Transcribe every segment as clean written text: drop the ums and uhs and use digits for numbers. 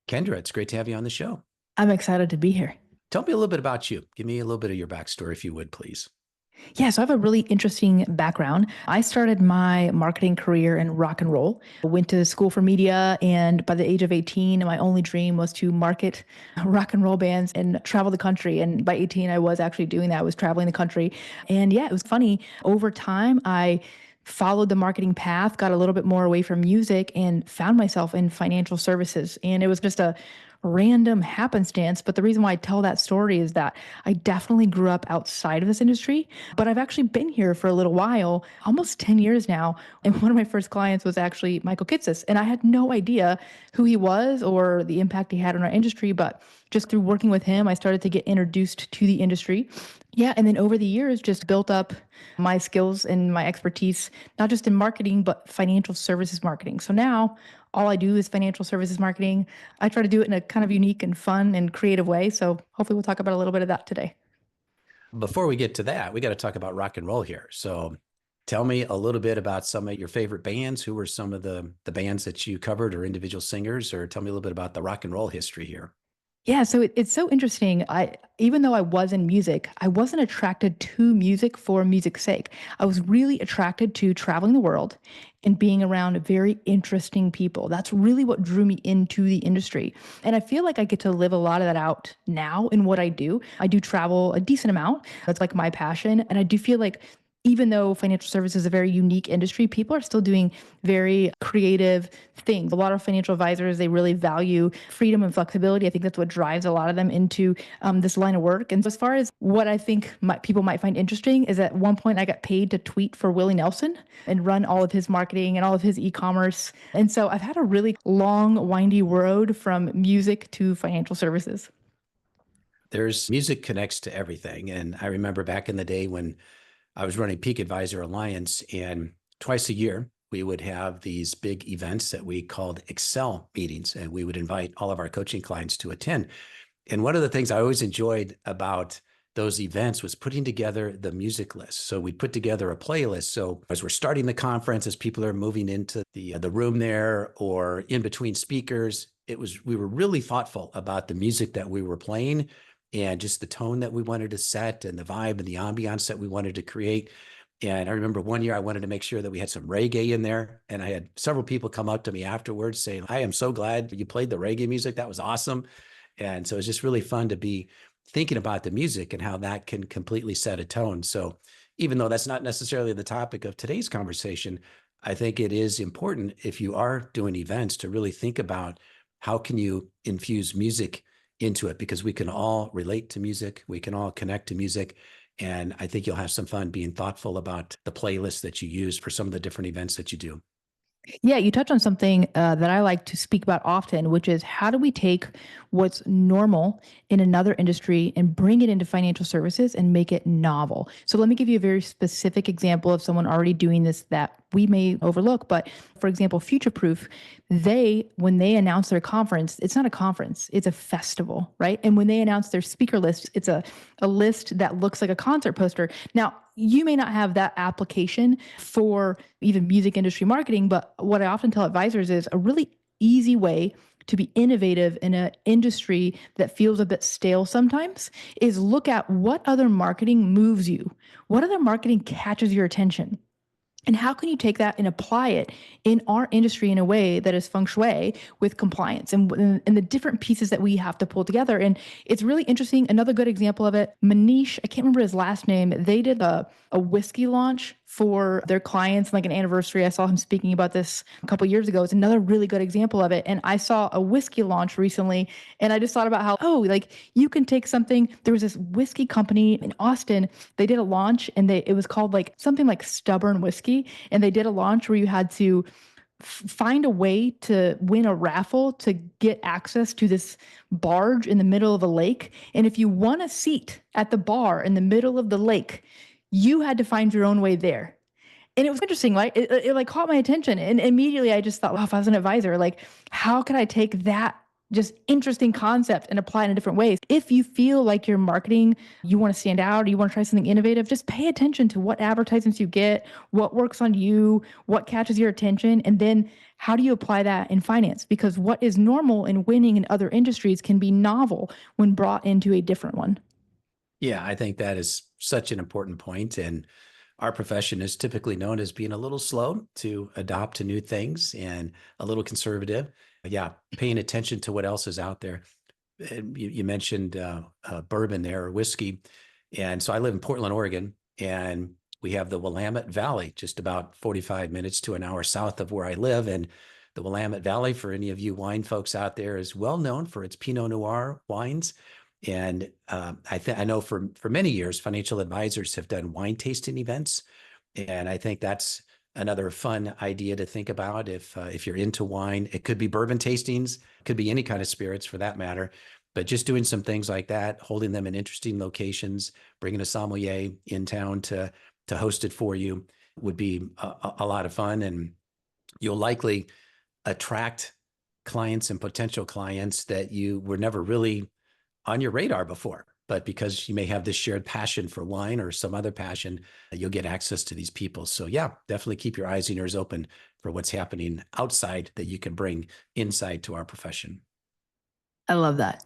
Kendra, it's great to have you on the show. I'm excited to be here. Tell me a little bit about you. Give me a little bit of your backstory, if you would, please. Yeah, so I have a really interesting background. I started my marketing career in rock and roll. I went to school for media, and by the age of 18, my only dream was to market rock and roll bands and travel the country. And by 18, I was actually doing that. I was traveling the country. And yeah, it was funny. Over time, I followed the marketing path, got a little bit more away from music, and found myself in financial services. And it was just a random happenstance. But the reason why I tell that story is that I definitely grew up outside of this industry, but I've actually been here for a little while, almost 10 years now. And one of my first clients was actually Michael Kitces. And I had no idea who he was or the impact he had on our industry. But just through working with him, I started to get introduced to the industry. Yeah. And then over the years, just built up my skills and my expertise, not just in marketing, but financial services marketing. So now all I do is financial services marketing. I try to do it in a kind of unique and fun and creative way. So hopefully we'll talk about a little bit of that today. Before we get to that, we got to talk about rock and roll here. So tell me a little bit about some of your favorite bands. Who were some of the bands that you covered or individual singers, or tell me a little bit about the rock and roll history here. Yeah, so it's so interesting. Even though I was in music, I wasn't attracted to music for music's sake. I was really attracted to traveling the world and being around very interesting people. That's really what drew me into the industry. And I feel like I get to live a lot of that out now in what I do. I do travel a decent amount. That's like my passion. And I do feel like even though financial services is a very unique industry, people are still doing very creative things. A lot of financial advisors, they really value freedom and flexibility. I think that's what drives a lot of them into this line of work. And so as far as what I think people might find interesting is at one point I got paid to tweet for Willie Nelson and run all of his marketing and all of his e-commerce. And so I've had a really long, windy road from music to financial services. There's music connects to everything. And I remember back in the day when I was running Peak Advisor Alliance, and twice a year we would have these big events that we called Excel meetings, and we would invite all of our coaching clients to attend. And one of the things I always enjoyed about those events was putting together the music list. So we put together a playlist. So as we're starting the conference, as people are moving into the room there or in between speakers, we were really thoughtful about the music that we were playing and just the tone that we wanted to set and the vibe and the ambiance that we wanted to create. And I remember one year I wanted to make sure that we had some reggae in there. And I had several people come up to me afterwards saying, I am so glad you played the reggae music. That was awesome. And so it's just really fun to be thinking about the music and how that can completely set a tone. So even though that's not necessarily the topic of today's conversation, I think it is important if you are doing events to really think about how can you infuse music into it, because we can all relate to music. We can all connect to music. And I think you'll have some fun being thoughtful about the playlist that you use for some of the different events that you do. Yeah, you touch on something that I like to speak about often, which is how do we take what's normal in another industry and bring it into financial services and make it novel? So let me give you a very specific example of someone already doing this that we may overlook. But for example, Future Proof, when they announce their conference, it's not a conference, it's a festival, right? And when they announce their speaker list, it's a list that looks like a concert poster. Now, you may not have that application for even music industry marketing, but what I often tell advisors is a really easy way to be innovative in an industry that feels a bit stale sometimes is look at what other marketing moves you, what other marketing catches your attention. And how can you take that and apply it in our industry in a way that is feng shui with compliance and the different pieces that we have to pull together? And it's really interesting. Another good example of it, Manish, I can't remember his last name. They did a whiskey launch for their clients, like an anniversary. I saw him speaking about this a couple of years ago. It's another really good example of it. And I saw a whiskey launch recently, and I just thought about how, like you can take something. There was this whiskey company in Austin. They did a launch, and it was called like something like Stubborn Whiskey. And they did a launch where you had to find a way to win a raffle to get access to this barge in the middle of a lake. And if you won a seat at the bar in the middle of the lake, you had to find your own way there. And it was interesting, like it like caught my attention. And immediately I just thought, wow, if I was an advisor, like how could I take that just interesting concept and apply it in different ways? If you feel like your marketing, you want to stand out or you want to try something innovative, just pay attention to what advertisements you get, what works on you, what catches your attention, and then How do you apply that in finance? Because what is normal and winning in other industries can be novel when brought into a different one. Yeah, I think that is such an important point. And our profession is typically known as being a little slow to adopt to new things and a little conservative. Yeah, paying attention to what else is out there. And you mentioned bourbon there, or whiskey. And so I live in Portland, Oregon, and we have the Willamette Valley, just about 45 minutes to an hour south of where I live. And the Willamette Valley, for any of you wine folks out there, is well known for its Pinot Noir wines. And I know for many years, financial advisors have done wine tasting events, and I think that's another fun idea to think about if you're into wine. It could be bourbon tastings, it could be any kind of spirits for that matter, but just doing some things like that, holding them in interesting locations, bringing a sommelier in town to host it for you would be a lot of fun, and you'll likely attract clients and potential clients that you were never really on your radar before, but because you may have this shared passion for wine or some other passion, you'll get access to these people. So yeah, definitely keep your eyes and ears open for what's happening outside that you can bring inside to our profession. I love that.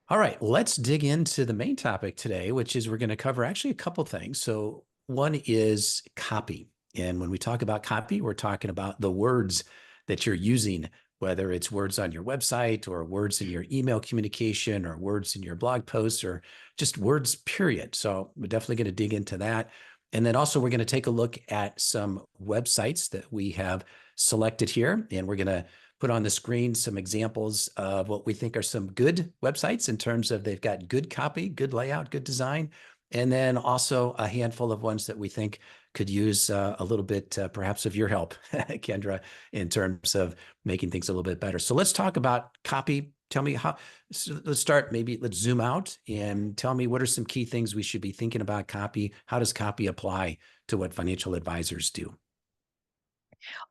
All right, let's dig into the main topic today, which is we're going to cover actually a couple things. So one is copy. And when we talk about copy, we're talking about the words that you're using, whether it's words on your website or words in your email communication or words in your blog posts or just words, period. So we're definitely going to dig into that. And then also we're going to take a look at some websites that we have selected here, and we're going to put on the screen some examples of what we think are some good websites in terms of they've got good copy, good layout, good design, and then also a handful of ones that we think could use a little bit perhaps of your help, Kendra, in terms of making things a little bit better. So let's talk about copy. Tell me how, so let's start, maybe let's zoom out and tell me what are some key things we should be thinking about copy? How does copy apply to what financial advisors do?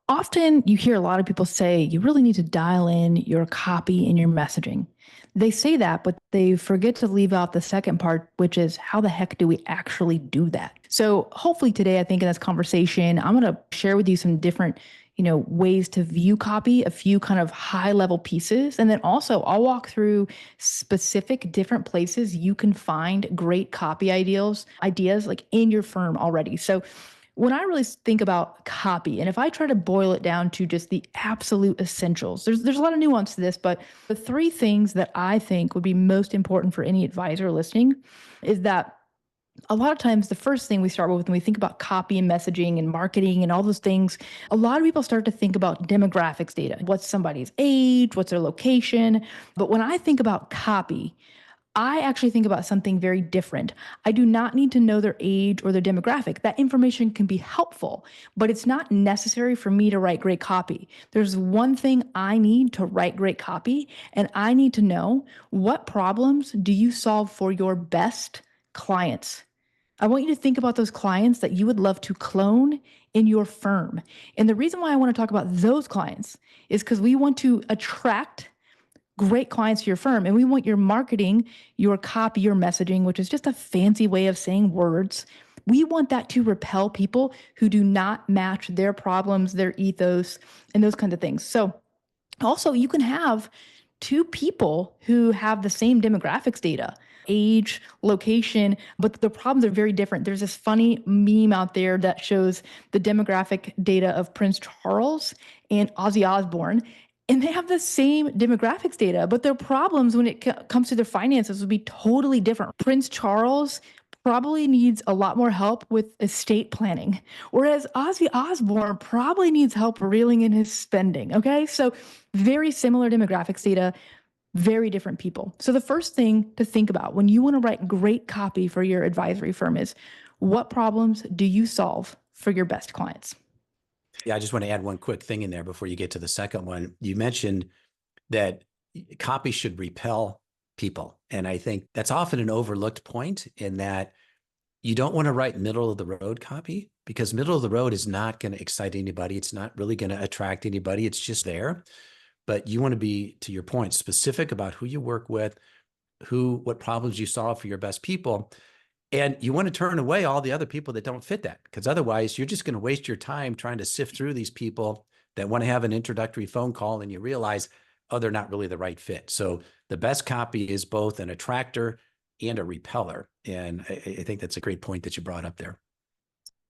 Often you hear a lot of people say you really need to dial in your copy and your messaging. They say that, but they forget to leave out the second part, which is how the heck do we actually do that? So hopefully today, I think in this conversation, I'm going to share with you some different ways to view copy, a few kind of high level pieces. And then also I'll walk through specific different places you can find great copy ideas like in your firm already. So when I really think about copy, and if I try to boil it down to just the absolute essentials, there's a lot of nuance to this, but the three things that I think would be most important for any advisor listening is that a lot of times the first thing we start with when we think about copy and messaging and marketing and all those things, a lot of people start to think about demographics data. What's somebody's age? What's their location? But when I think about copy, I actually think about something very different. I do not need to know their age or their demographic. That information can be helpful, but it's not necessary for me to write great copy. There's one thing I need to write great copy, and I need to know what problems do you solve for your best clients. I want you to think about those clients that you would love to clone in your firm. And the reason why I want to talk about those clients is because we want to attract great clients to your firm. And we want your marketing, your copy, your messaging, which is just a fancy way of saying words. We want that to repel people who do not match their problems, their ethos, and those kinds of things. So also you can have two people who have the same demographics data, age, location, but the problems are very different. There's this funny meme out there that shows the demographic data of Prince Charles and Ozzy Osbourne. And they have the same demographics data, but their problems when it comes to their finances would be totally different. Prince Charles probably needs a lot more help with estate planning, whereas Ozzy Osbourne probably needs help reeling in his spending. Okay. So very similar demographics data, very different people. So the first thing to think about when you want to write great copy for your advisory firm is what problems do you solve for your best clients? Yeah, I just want to add one quick thing in there before you get to the second one. You mentioned that copy should repel people. And I think that's often an overlooked point in that you don't want to write middle of the road copy because middle of the road is not going to excite anybody. It's not really going to attract anybody. It's just there. But you want to be, to your point, specific about who you work with, what problems you solve for your best people. And you want to turn away all the other people that don't fit that, because otherwise you're just going to waste your time trying to sift through these people that want to have an introductory phone call and you realize, oh, they're not really the right fit. So the best copy is both an attractor and a repeller. And I think that's a great point that you brought up there.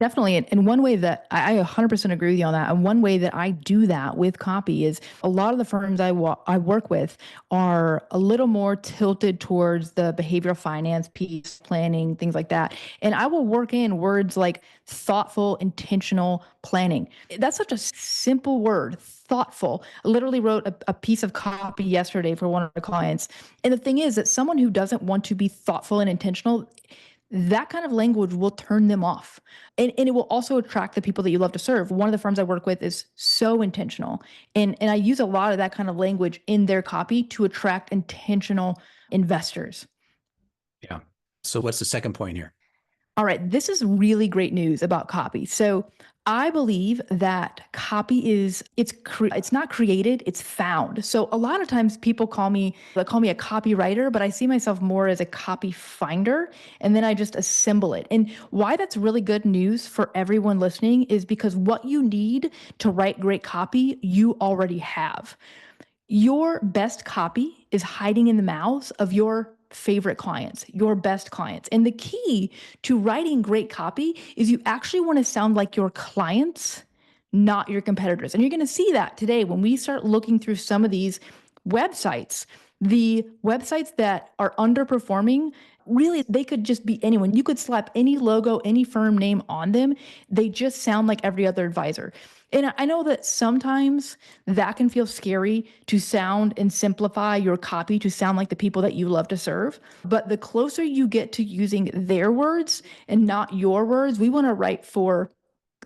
Definitely. And one way that I 100% agree with you on that. And one way that I do that with copy is a lot of the firms I work with are a little more tilted towards the behavioral finance piece, planning, things like that. And I will work in words like thoughtful, intentional planning. That's such a simple word, thoughtful. I literally wrote a piece of copy yesterday for one of my clients. And the thing is that someone who doesn't want to be thoughtful and intentional, that kind of language will turn them off. And it will also attract the people that you love to serve. One of the firms I work with is so intentional. And I use a lot of that kind of language in their copy to attract intentional investors. Yeah. So what's the second point here? All right, this is really great news about copy. So I believe that copy it's not created, it's found. So a lot of times people call me a copywriter, but I see myself more as a copy finder, and then I just assemble it. And why that's really good news for everyone listening is because what you need to write great copy, you already have. Your best copy is hiding in the mouths of your favorite clients, your best clients. And the key to writing great copy is you actually want to sound like your clients, not your competitors. And you're going to see that today when we start looking through some of these websites. The websites that are underperforming, really, they could just be anyone. You could slap any logo, any firm name on them. They just sound like every other advisor. And I know that sometimes that can feel scary to sound and simplify your copy to sound like the people that you love to serve. But the closer you get to using their words and not your words, we want to write for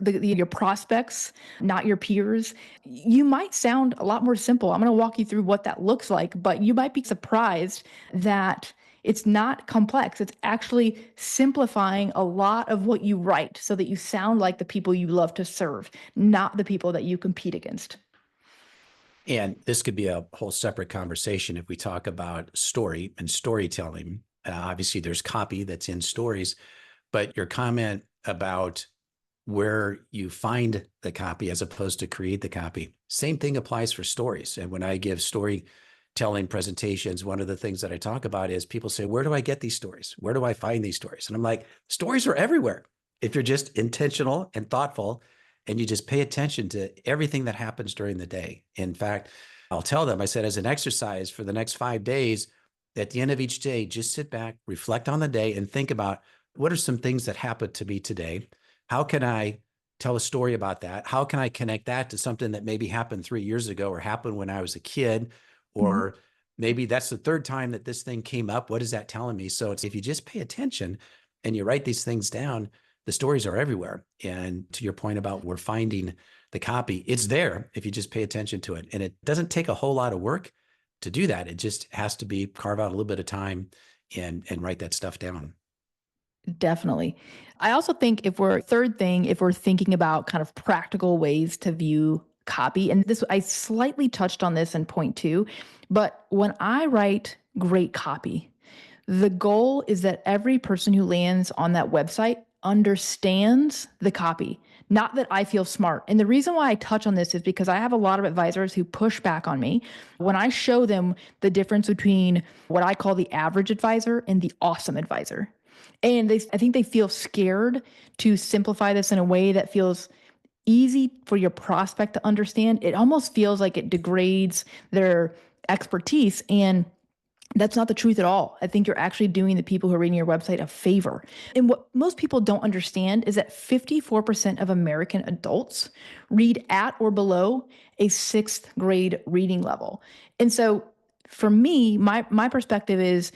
your prospects, not your peers. You might sound a lot more simple. I'm going to walk you through what that looks like, but you might be surprised that it's not complex. It's actually simplifying a lot of what you write so that you sound like the people you love to serve, not the people that you compete against. And this could be a whole separate conversation if we talk about story and storytelling. Obviously, there's copy that's in stories, but your comment about where you find the copy as opposed to create the copy, same thing applies for stories. And when I give storytelling presentations, one of the things that I talk about is people say, where do I get these stories? Where do I find these stories? And I'm like, stories are everywhere. If you're just intentional and thoughtful and you just pay attention to everything that happens during the day. In fact, I'll tell them, I said, as an exercise for the next 5 days, at the end of each day, just sit back, reflect on the day and think about what are some things that happened to me today? How can I tell a story about that? How can I connect that to something that maybe happened 3 years ago or happened when I was a kid? Or maybe that's the third time that this thing came up. What is that telling me? So if you just pay attention and you write these things down, the stories are everywhere. And to your point about we're finding the copy, it's there if you just pay attention to it. And it doesn't take a whole lot of work to do that. It just has to be carve out a little bit of time and write that stuff down. Definitely. I also think if we're thinking about kind of practical ways to view copy, and this, I slightly touched on this in point two, but when I write great copy, the goal is that every person who lands on that website understands the copy, not that I feel smart. And the reason why I touch on this is because I have a lot of advisors who push back on me when I show them the difference between what I call the average advisor and the awesome advisor. And I think they feel scared to simplify this in a way that feels easy for your prospect to understand. It almost feels like it degrades their expertise. And that's not the truth at all. I think you're actually doing the people who are reading your website a favor. And what most people don't understand is that 54% of American adults read at or below a 6th grade reading level. And so for me, my perspective is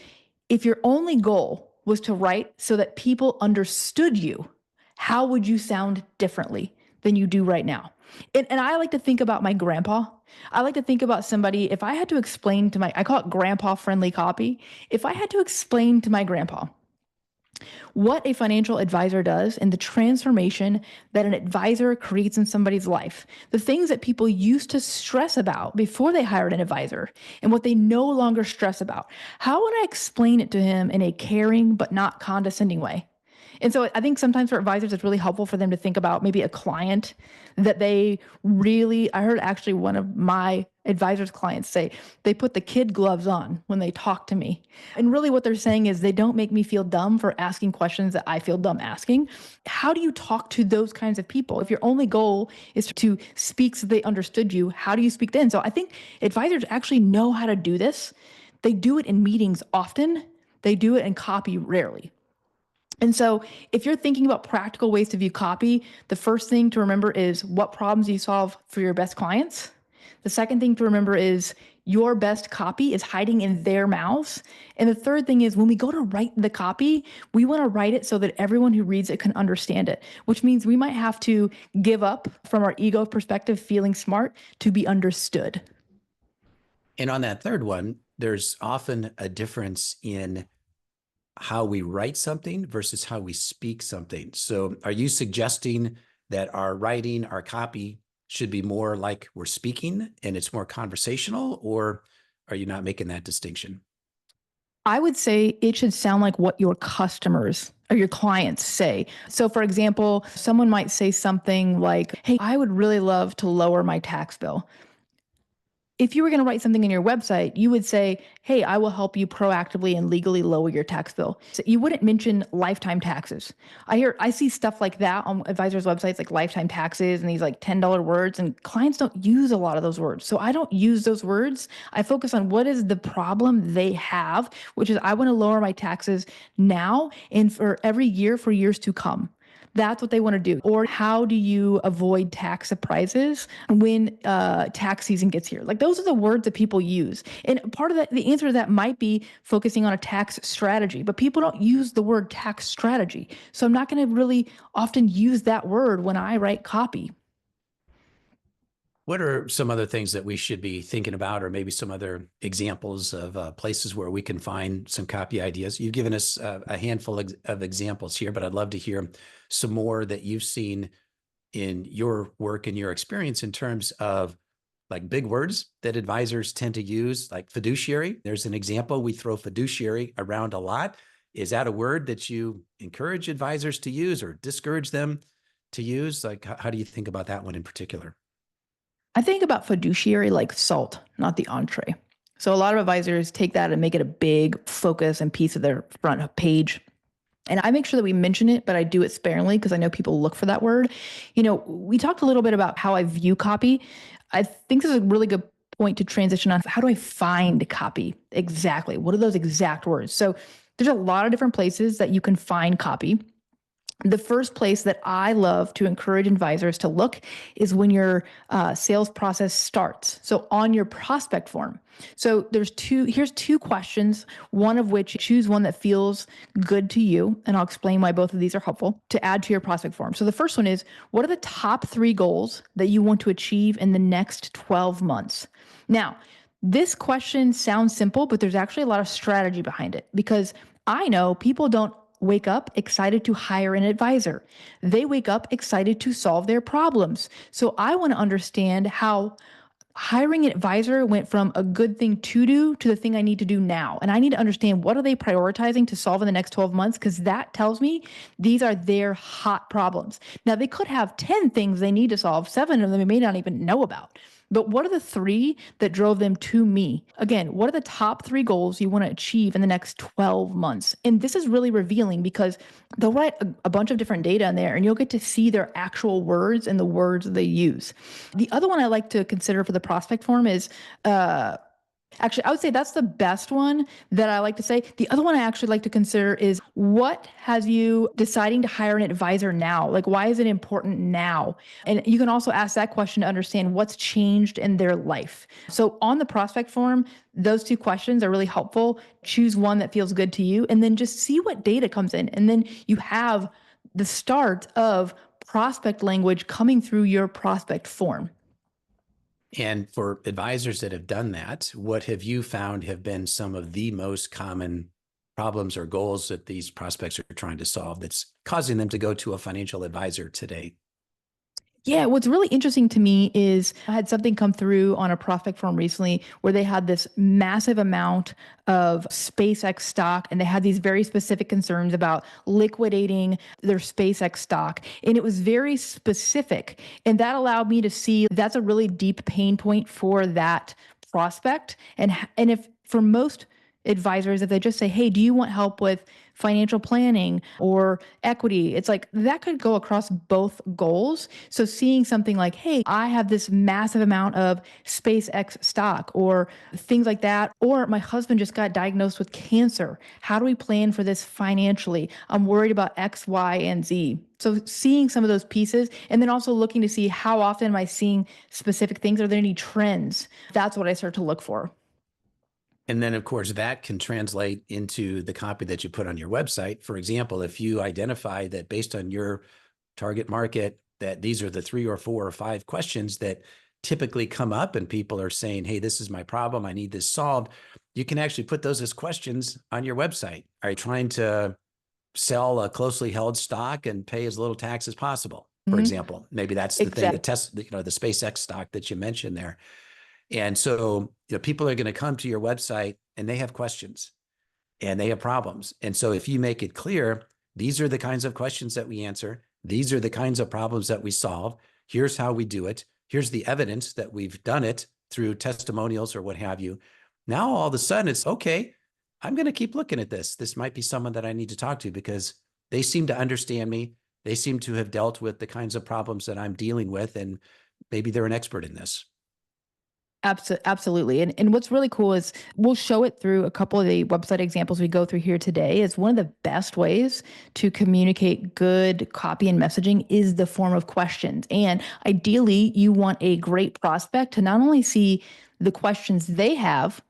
if your only goal was to write so that people understood you, how would you sound differently than you do right now? And I like to think about my grandpa. I like to think about somebody, if I had to explain to I call it grandpa friendly copy. If I had to explain to my grandpa what a financial advisor does and the transformation that an advisor creates in somebody's life, the things that people used to stress about before they hired an advisor and what they no longer stress about, how would I explain it to him in a caring but not condescending way? And so I think sometimes for advisors, it's really helpful for them to think about maybe a client that they really, I heard actually one of my advisors' clients say they put the kid gloves on when they talk to me. And really what they're saying is they don't make me feel dumb for asking questions that I feel dumb asking. How do you talk to those kinds of people? If your only goal is to speak so they understood you, how do you speak then? So I think advisors actually know how to do this. They do it in meetings often. They do it in copy rarely. And so if you're thinking about practical ways to view copy, the first thing to remember is what problems you solve for your best clients. The second thing to remember is your best copy is hiding in their mouths. And the third thing is when we go to write the copy, we want to write it so that everyone who reads it can understand it, which means we might have to give up from our ego perspective, feeling smart, to be understood. And on that third one, there's often a difference in how we write something versus how we speak something. So are you suggesting that our writing, our copy should be more like we're speaking and it's more conversational, or are you not making that distinction? I would say it should sound like what your customers or your clients say. So, for example, someone might say something like, "Hey, I would really love to lower my tax bill." If you were going to write something in your website, you would say, "Hey, I will help you proactively and legally lower your tax bill." So you wouldn't mention lifetime taxes. I see stuff like that on advisors' websites, like lifetime taxes and these like $10 words, and clients don't use a lot of those words. So I don't use those words. I focus on what is the problem they have, which is I want to lower my taxes now and for every year for years to come. That's what they want to do. Or how do you avoid tax surprises when tax season gets here? Like those are the words that people use. And part of that, the answer to that might be focusing on a tax strategy, but people don't use the word tax strategy. So I'm not going to really often use that word when I write copy. What are some other things that we should be thinking about, or maybe some other examples of places where we can find some copy ideas? You've given us a handful of examples here, but I'd love to hear some more that you've seen in your work and your experience in terms of like big words that advisors tend to use, like fiduciary. There's an example. We throw fiduciary around a lot. Is that a word that you encourage advisors to use or discourage them to use? Like, how do you think about that one in particular? I think about fiduciary like salt, not the entree. So a lot of advisors take that and make it a big focus and piece of their front page. And I make sure that we mention it, but I do it sparingly because I know people look for that word. You know, we talked a little bit about how I view copy. I think this is a really good point to transition on how do I find copy exactly? What are those exact words? So there's a lot of different places that you can find copy. The first place that I love to encourage advisors to look is when your sales process starts. So on your prospect form. So here's two questions, one of which choose one that feels good to you. And I'll explain why both of these are helpful to add to your prospect form. So the first one is, what are the top 3 goals that you want to achieve in the next 12 months? Now, this question sounds simple, but there's actually a lot of strategy behind it because I know people don't wake up excited to hire an advisor. They wake up excited to solve their problems. So I want to understand how hiring an advisor went from a good thing to do to the thing I need to do now. And I need to understand what are they prioritizing to solve in the next 12 months because that tells me these are their hot problems. Now they could have 10 things they need to solve, 7 of them they may not even know about. But what are the 3 that drove them to me? Again, what are the top 3 goals you want to achieve in the next 12 months? And this is really revealing because they'll write a bunch of different data in there and you'll get to see their actual words and the words they use. The other one I like to consider for the prospect form is actually, I would say that's the best one that I like to say. The other one I actually like to consider is what has you deciding to hire an advisor now? Like, why is it important now? And you can also ask that question to understand what's changed in their life. So on the prospect form, those 2 questions are really helpful. Choose one that feels good to you and then just see what data comes in. And then you have the start of prospect language coming through your prospect form. And for advisors that have done that, what have you found have been some of the most common problems or goals that these prospects are trying to solve that's causing them to go to a financial advisor today? Yeah, what's really interesting to me is I had something come through on a prospect form recently where they had this massive amount of SpaceX stock and they had these very specific concerns about liquidating their SpaceX stock. And it was very specific. And that allowed me to see that's a really deep pain point for that prospect. And if for most advisors, if they just say, hey, do you want help with financial planning or equity? It's like that could go across both goals. So seeing something like, hey, I have this massive amount of SpaceX stock or things like that, or my husband just got diagnosed with cancer. How do we plan for this financially? I'm worried about X, Y, and Z. So seeing some of those pieces and then also looking to see how often am I seeing specific things? Are there any trends? That's what I start to look for. And then, of course, that can translate into the copy that you put on your website. For example, if you identify that based on your target market, that these are the 3 or 4 or 5 questions that typically come up and people are saying, hey, this is my problem, I need this solved. You can actually put those as questions on your website. Are you trying to sell a closely held stock and pay as little tax as possible? For example, maybe that's the thing, the SpaceX stock that you mentioned there. And so, people are going to come to your website and they have questions and they have problems. And so if you make it clear, these are the kinds of questions that we answer. These are the kinds of problems that we solve. Here's how we do it. Here's the evidence that we've done it through testimonials or what have you. Now, all of a sudden it's okay. I'm going to keep looking at this. This might be someone that I need to talk to because they seem to understand me. They seem to have dealt with the kinds of problems that I'm dealing with. And maybe they're an expert in this. Absolutely. And what's really cool is we'll show it through a couple of the website examples we go through here today. Is one of the best ways to communicate good copy and messaging is the form of questions. And ideally, you want a great prospect to not only see the questions they have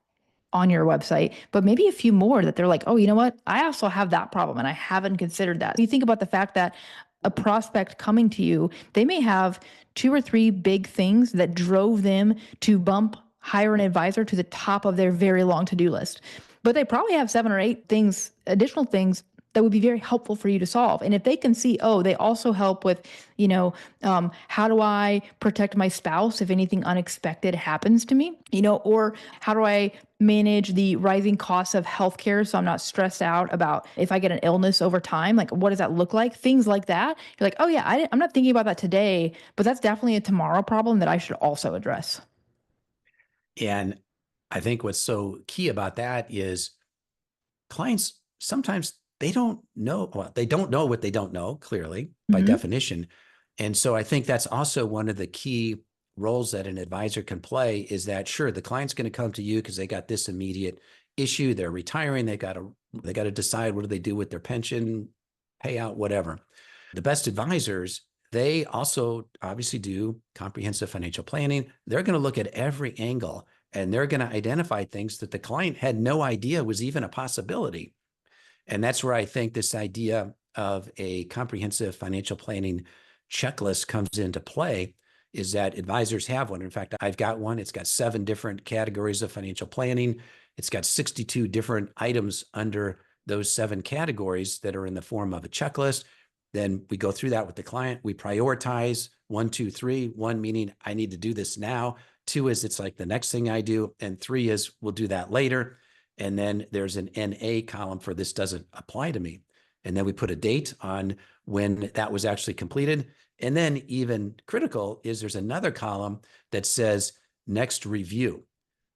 on your website, but maybe a few more that they're like, oh, you know what? I also have that problem and I haven't considered that. You think about the fact that a prospect coming to you, they may have 2 or 3 big things that drove them to hire an advisor to the top of their very long to-do list. But they probably have 7 or 8 things, additional things that would be very helpful for you to solve. And if they can see, oh, they also help with, how do I protect my spouse if anything unexpected happens to me, or how do I manage the rising costs of healthcare so I'm not stressed out about if I get an illness over time, like what does that look like? Things like that. You're like, oh yeah, I'm not thinking about that today, but that's definitely a tomorrow problem that I should also address. And I think what's so key about that is clients sometimes they don't know what they don't know clearly by definition. And so I think that's also one of the key roles that an advisor can play is that, sure, the client's going to come to you because they got this immediate issue. They're retiring. They got to decide what do they do with their pension, payout, whatever. The best advisors, they also obviously do comprehensive financial planning. They're going to look at every angle and they're going to identify things that the client had no idea was even a possibility. And that's where I think this idea of a comprehensive financial planning checklist comes into play, is that advisors have one. In fact, I've got one. It's got 7 different categories of financial planning. It's got 62 different items under those 7 categories that are in the form of a checklist. Then we go through that with the client. We prioritize 1, 2, 3. 1 meaning I need to do this now. 2 is it's like the next thing I do. And 3 is we'll do that later. And then there's an NA column for this doesn't apply to me. And then we put a date on when that was actually completed. And then even critical is there's another column that says next review,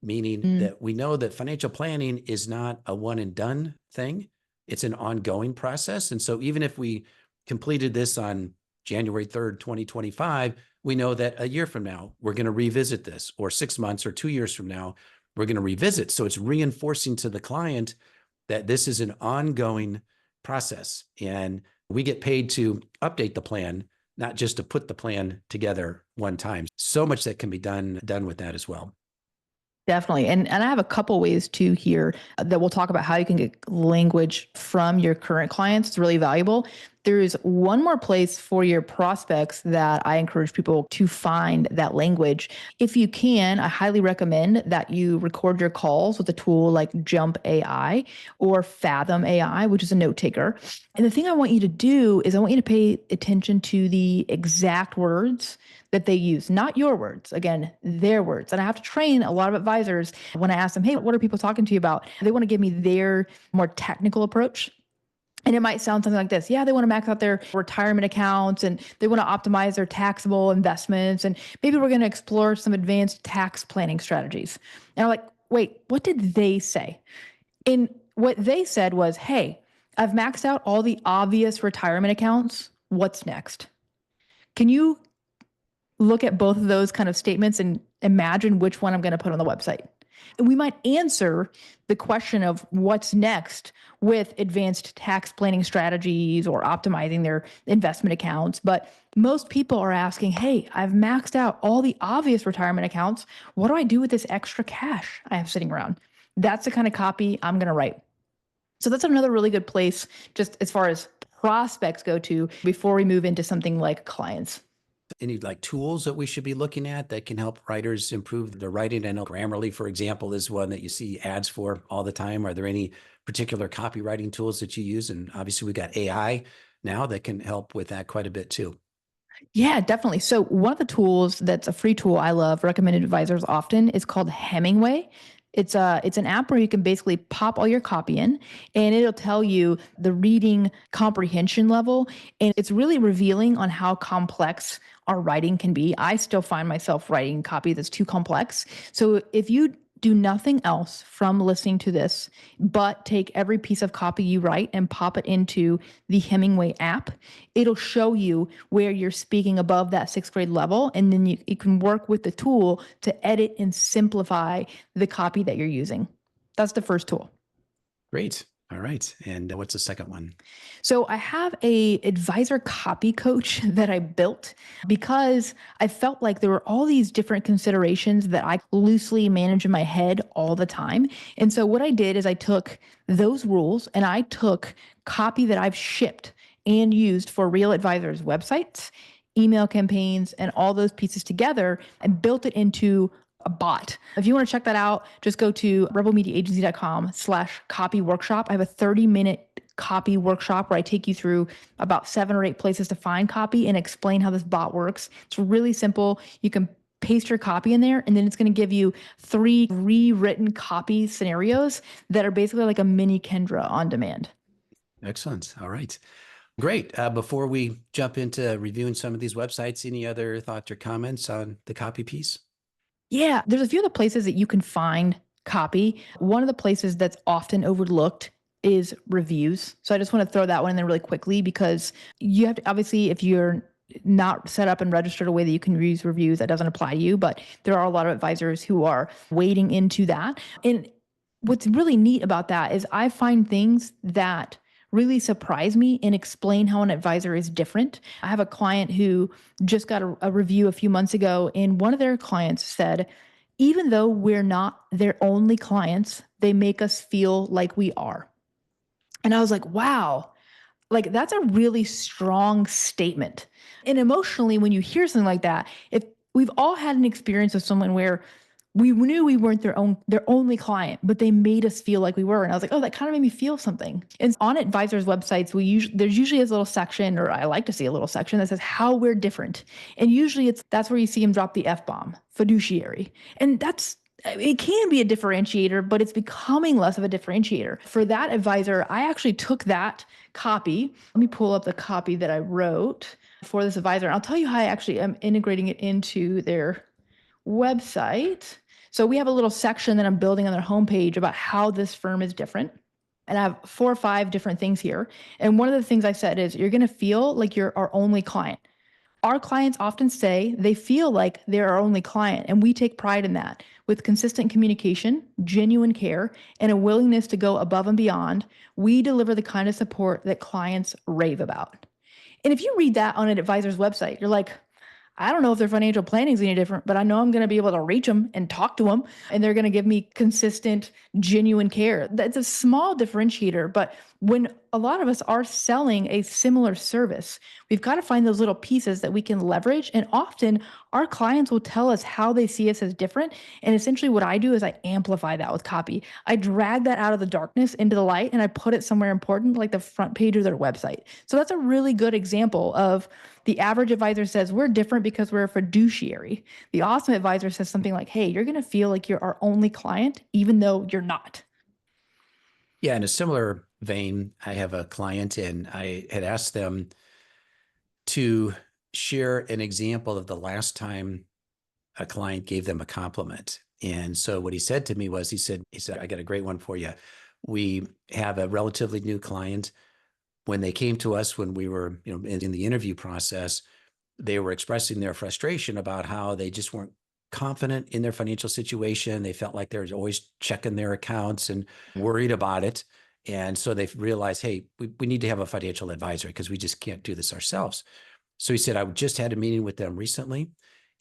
meaning that we know that financial planning is not a one and done thing. It's an ongoing process. And so even if we completed this on January 3rd, 2025, we know that a year from now, we're going to revisit this, or 6 months or 2 years from now, we're going to revisit. So it's reinforcing to the client that this is an ongoing process and we get paid to update the plan, not just to put the plan together one time. So much that can be done with that as well. Definitely. And I have a couple ways too here that we'll talk about how you can get language from your current clients. It's really valuable. There's one more place for your prospects that I encourage people to find that language. If you can, I highly recommend that you record your calls with a tool like Jump AI or Fathom AI, which is a note taker. And the thing I want you to do is I want you to pay attention to the exact words that they use, not your words, again, their words. And I have to train a lot of advisors when I ask them, hey, what are people talking to you about? They want to give me their more technical approach. And it might sound something like this. Yeah, they want to max out their retirement accounts and they want to optimize their taxable investments. And maybe we're going to explore some advanced tax planning strategies. And I'm like, wait, what did they say? And what they said was, hey, I've maxed out all the obvious retirement accounts. What's next? Can you look at both of those kind of statements and imagine which one I'm going to put on the website? And we might answer the question of what's next with advanced tax planning strategies or optimizing their investment accounts. But most people are asking, hey, I've maxed out all the obvious retirement accounts. What do I do with this extra cash I have sitting around? That's the kind of copy I'm going to write. So that's another really good place just as far as prospects go to before we move into something like clients. Any like tools that we should be looking at that can help writers improve their writing? I know Grammarly, for example, is one that you see ads for all the time. Are there any particular copywriting tools that you use? And obviously we got AI now that can help with that quite a bit too. Yeah, definitely. So one of the tools that's a free tool I love, recommended to advisors often, is called Hemingway. It's an app where you can basically pop all your copy in and it'll tell you the reading comprehension level. And it's really revealing on how complex our writing can be. I still find myself writing copy that's too complex. So if you do nothing else from listening to this, but take every piece of copy you write and pop it into the Hemingway app, it'll show you where you're speaking above that sixth grade level. And then you can work with the tool to edit and simplify the copy that you're using. That's the first tool. Great. All right. And what's the second one? So I have a advisor copy coach that I built because I felt like there were all these different considerations that I loosely manage in my head all the time. And so what I did is I took those rules and I took copy that I've shipped and used for real advisors' websites, email campaigns, and all those pieces together and built it into a bot. If you want to check that out, just go to rebelmediaagency.com/copy workshop. I have a 30-minute copy workshop where I take you through about 7 or 8 places to find copy and explain how this bot works. It's really simple. You can paste your copy in there, and then it's going to give you 3 rewritten copy scenarios that are basically like a mini Kendra on demand. Excellent. All right. Great. Before we jump into reviewing some of these websites, any other thoughts or comments on the copy piece? Yeah, there's a few of the places that you can find copy. One of the places that's often overlooked is reviews. So I just want to throw that one in there really quickly because you have to, obviously, if you're not set up and registered a way that you can use reviews, that doesn't apply to you, but there are a lot of advisors who are wading into that. And what's really neat about that is I find things that really surprise me and explain how an advisor is different. I have a client who just got a review a few months ago, and one of their clients said, even though we're not their only clients, they make us feel like we are. And I was like, wow, like that's a really strong statement. And emotionally, when you hear something like that, if we've all had an experience with someone where we knew we weren't their only client, but they made us feel like we were. And I was like, oh, that kind of made me feel something. And on advisors' websites, there's usually a little section, or I like to see a little section that says how we're different. And usually that's where you see them drop the F-bomb, fiduciary. And it can be a differentiator, but it's becoming less of a differentiator. For that advisor, I actually took that copy. Let me pull up the copy that I wrote for this advisor. And I'll tell you how I actually am integrating it into their website. So we have a little section that I'm building on their homepage about how this firm is different. And I have 4 or 5 different things here. And one of the things I said is you're going to feel like you're our only client. Our clients often say they feel like they're our only client, and we take pride in that. With consistent communication, genuine care, and a willingness to go above and beyond, we deliver the kind of support that clients rave about. And if you read that on an advisor's website, you're like, I don't know if their financial planning is any different, but I know I'm going to be able to reach them and talk to them, and they're going to give me consistent, genuine care. That's a small differentiator, but when a lot of us are selling a similar service. We've got to find those little pieces that we can leverage. And often our clients will tell us how they see us as different. And essentially, what I do is I amplify that with copy. I drag that out of the darkness into the light and I put it somewhere important, like the front page of their website. So that's a really good example of the average advisor says, we're different because we're a fiduciary. The awesome advisor says something like, hey, you're going to feel like you're our only client, even though you're not. Yeah, in a similar vein, I have a client and I had asked them to share an example of the last time a client gave them a compliment. And so what he said to me was, he said, I got a great one for you. We have a relatively new client. When they came to us, when we were, in the interview process, they were expressing their frustration about how they just weren't confident in their financial situation. They felt like they were always checking their accounts and worried about it. And so they realized, hey, we need to have a financial advisor because we just can't do this ourselves. So he said, I just had a meeting with them recently.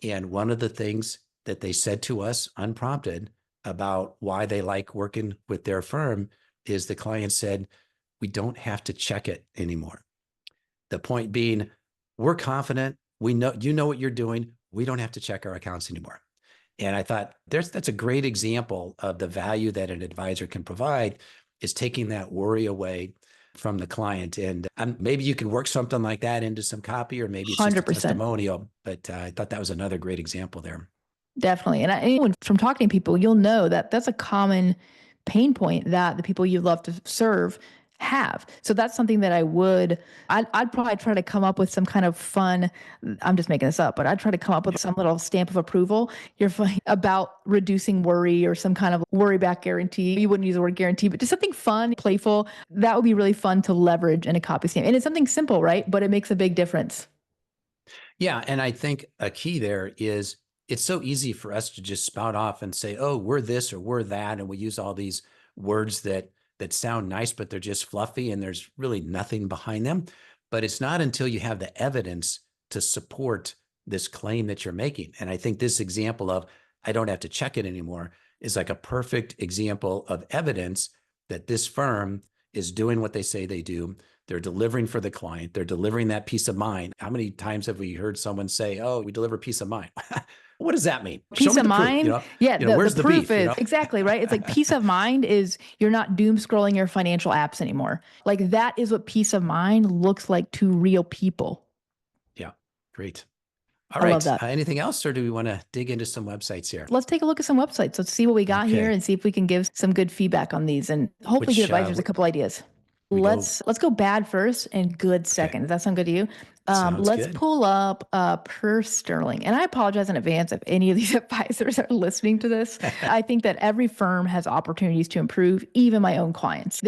And one of the things that they said to us unprompted about why they like working with their firm is the client said, we don't have to check it anymore. The point being, we're confident. We know, what you're doing. We don't have to check our accounts anymore. And I thought that's a great example of the value that an advisor can provide, is taking that worry away from the client. And maybe you can work something like that into some copy, or maybe it's just a 100%. testimonial. But I thought that was another great example there. Definitely. And from talking to people, you'll know that that's a common pain point that the people you love to serve have. So that's something that I'd probably try to come up with some kind of fun, I'm just making this up, but I'd try to come up with some little stamp of approval. You're fine about reducing worry or some kind of worry back guarantee. You wouldn't use the word guarantee, but just something fun, playful. That would be really fun to leverage in a copy stamp. And it's something simple, right? But it makes a big difference. Yeah. And I think a key there is, it's so easy for us to just spout off and say, oh, we're this or we're that. And we use all these words that sound nice, but they're just fluffy and there's really nothing behind them. But it's not until you have the evidence to support this claim that you're making. And I think this example of, I don't have to check it anymore, is like a perfect example of evidence that this firm is doing what they say they do. They're delivering for the client. They're delivering that peace of mind. How many times have we heard someone say, oh, we deliver peace of mind? What does that mean? Peace of mind. Yeah. Where's the beef? proof is exactly right. It's like peace of mind is you're not doom scrolling your financial apps anymore. Like that is what peace of mind looks like to real people. Yeah. Great. All I right. love that. Anything else, or do we want to dig into some websites here? Let's take a look at some websites. Let's see what we got here and see if we can give some good feedback on these and hopefully give advisors a couple ideas. Let's go bad first and good second. Does that sound good to you? Let's pull up per Sterling. And I apologize in advance if any of these advisors are listening to this. I think that every firm has opportunities to improve, even my own clients.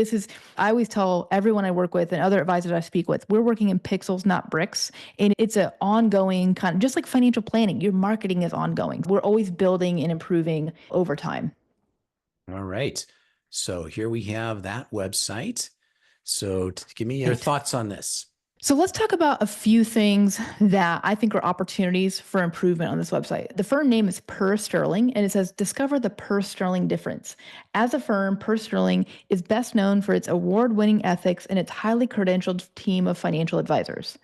I always tell everyone I work with and other advisors I speak with, we're working in pixels, not bricks. And it's an ongoing kind of, just like financial planning, your marketing is ongoing. We're always building and improving over time. All right. So here we have that website. So give me your thoughts on this. So let's talk about a few things that I think are opportunities for improvement on this website. The firm name is Per Sterling, and it says, discover the Per Sterling difference. As a firm, Per Sterling is best known for its award-winning ethics and its highly credentialed team of financial advisors.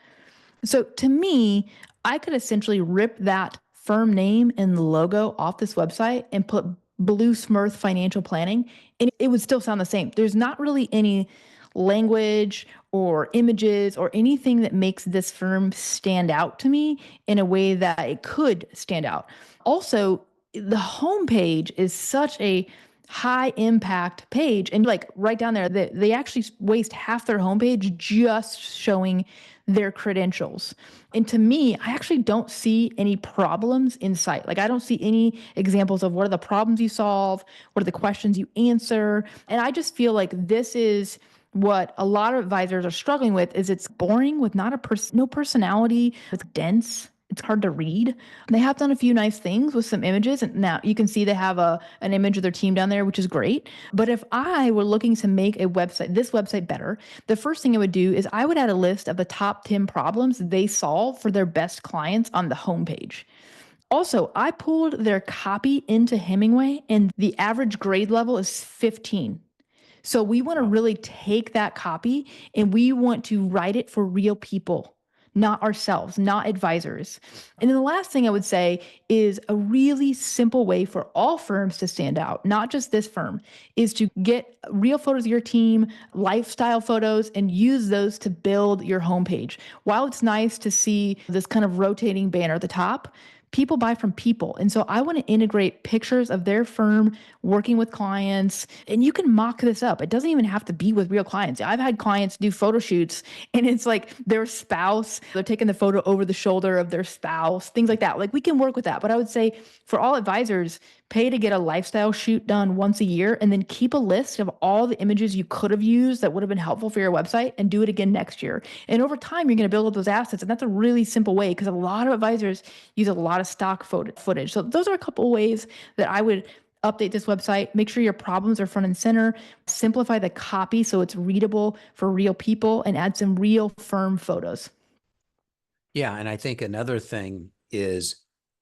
So to me, I could essentially rip that firm name and logo off this website and put Blue Smurth Financial Planning, and it would still sound the same. There's not really any language or images or anything that makes this firm stand out to me in a way that it could stand out. Also, the homepage is such a high impact page, and like right down there, they actually waste half their homepage just showing their credentials. And to me, I actually don't see any problems in sight. Like I don't see any examples of what are the problems you solve, what are the questions you answer. And I just feel like this is what a lot of advisors are struggling with, is it's boring with no personality. It's dense. It's hard to read. They have done a few nice things with some images. And now you can see they have an image of their team down there, which is great. But if I were looking to make this website better, the first thing I would do is I would add a list of the top 10 problems they solve for their best clients on the homepage. Also, I pulled their copy into Hemingway, and the average grade level is 15. So we want to Wow. really take that copy and we want to write it for real people, not ourselves, not advisors. And then the last thing I would say is a really simple way for all firms to stand out, not just this firm, is to get real photos of your team, lifestyle photos, and use those to build your homepage. While it's nice to see this kind of rotating banner at the top, people buy from people. And so I want to integrate pictures of their firm working with clients. And you can mock this up. It doesn't even have to be with real clients. I've had clients do photo shoots and it's like their spouse, they're taking the photo over the shoulder of their spouse, things like that. Like we can work with that. But I would say for all advisors, pay to get a lifestyle shoot done once a year and then keep a list of all the images you could have used that would have been helpful for your website and do it again next year. And over time, you're going to build up those assets. And that's a really simple way because a lot of advisors use a lot of stock footage. So those are a couple of ways that I would update this website. Make sure your problems are front and center. Simplify the copy so it's readable for real people and add some real firm photos. Yeah. And I think another thing is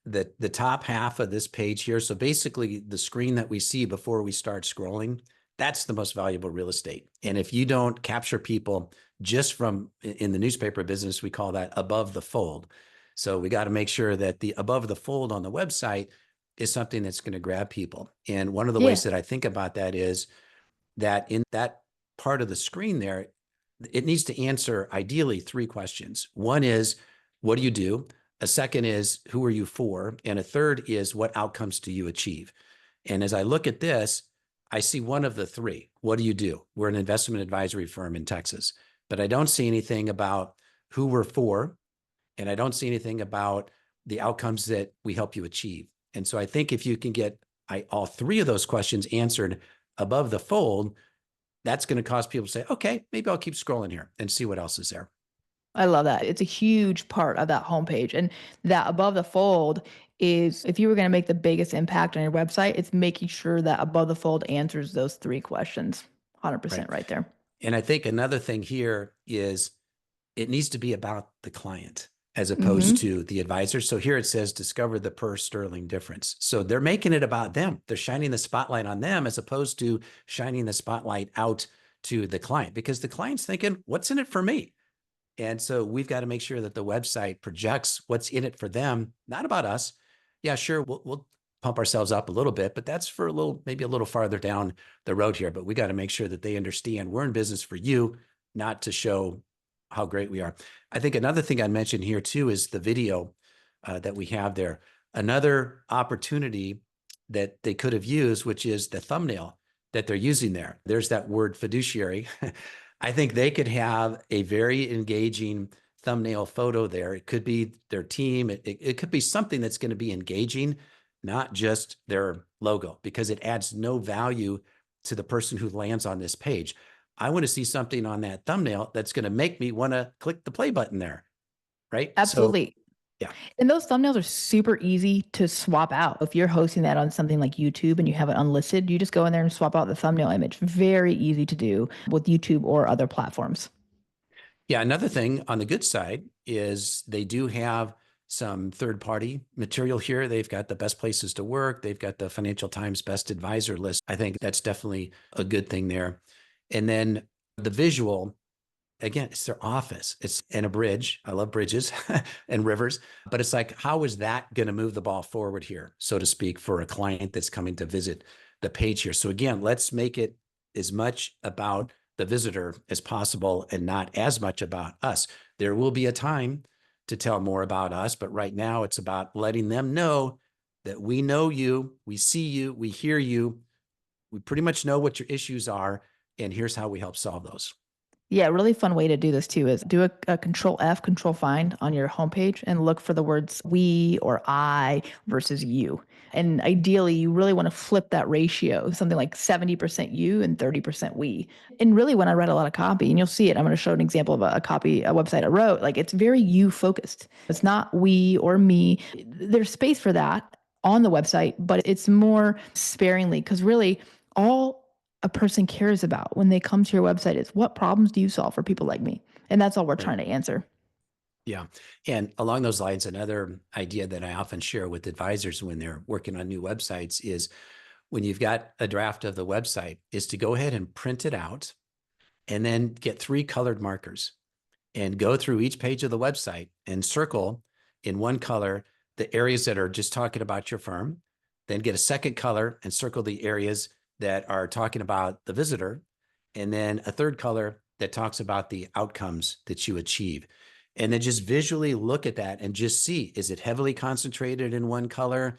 that the top half of this page here, so basically the screen that we see before we start scrolling, that's the most valuable real estate. And if you don't capture people just from, in the newspaper business, we call that above the fold. So we got to make sure that the above the fold on the website is something that's going to grab people. And one of the Yeah. ways that I think about that is that in that part of the screen there, it needs to answer ideally 3 questions. One is, what do you do? A second is, who are you for? And a third is, what outcomes do you achieve? And as I look at this, I see one of the 3. What do you do? We're an investment advisory firm in Texas, but I don't see anything about who we're for. And I don't see anything about the outcomes that we help you achieve. And so I think if you can get all 3 of those questions answered above the fold, that's going to cause people to say, okay, maybe I'll keep scrolling here and see what else is there. I love that. It's a huge part of that homepage. And that above the fold is if you were going to make the biggest impact on your website, it's making sure that above the fold answers those 3 questions. 100% right there. And I think another thing here is it needs to be about the client as Mm-hmm. opposed to the advisor. So here it says, discover the per sterling difference. So they're making it about them. They're shining the spotlight on them as opposed to shining the spotlight out to the client, because the client's thinking, what's in it for me? And so we've got to make sure that the website projects what's in it for them, not about us. Yeah, sure, we'll pump ourselves up a little bit, but that's for maybe a little farther down the road here. But we got to make sure that they understand we're in business for you, not to show how great we are. I think another thing I mentioned here too is the video that we have there. Another opportunity that they could have used, which is the thumbnail that they're using there. There's that word fiduciary. I think they could have a very engaging thumbnail photo there. It could be their team. It could be something that's going to be engaging, not just their logo, because it adds no value to the person who lands on this page. I want to see something on that thumbnail that's going to make me want to click the play button there, right? Absolutely. So, yeah. And those thumbnails are super easy to swap out. If you're hosting that on something like YouTube and you have it unlisted, you just go in there and swap out the thumbnail image. Very easy to do with YouTube or other platforms. Yeah. Another thing on the good side is they do have some third-party material here. They've got the best places to work. They've got the Financial Times best advisor list. I think that's definitely a good thing there. And then the visual, again, it's their office. It's in a bridge. I love bridges and rivers, but it's like, how is that going to move the ball forward here, so to speak, for a client that's coming to visit the page here? So again, let's make it as much about the visitor as possible and not as much about us. There will be a time to tell more about us, but right now it's about letting them know that we know you, we see you, we hear you, we pretty much know what your issues are, and here's how we help solve those. Yeah, a really fun way to do this too is do a control F, control find on your homepage and look for the words we or I versus you. And ideally, you really want to flip that ratio, something like 70% you and 30% we. And really, when I read a lot of copy, and you'll see it, I'm going to show an example of a website I wrote, like it's very you focused. It's not we or me. There's space for that on the website, but it's more sparingly because really all a person cares about when they come to your website is what problems do you solve for people like me? And that's all we're trying to answer. Yeah. And along those lines, another idea that I often share with advisors when they're working on new websites is when you've got a draft of the website is to go ahead and print it out and then get 3 colored markers and go through each page of the website and circle in one color the areas that are just talking about your firm, then get a second color and circle the areas that are talking about the visitor, and then a third color that talks about the outcomes that you achieve. And then just visually look at that and just see, is it heavily concentrated in one color?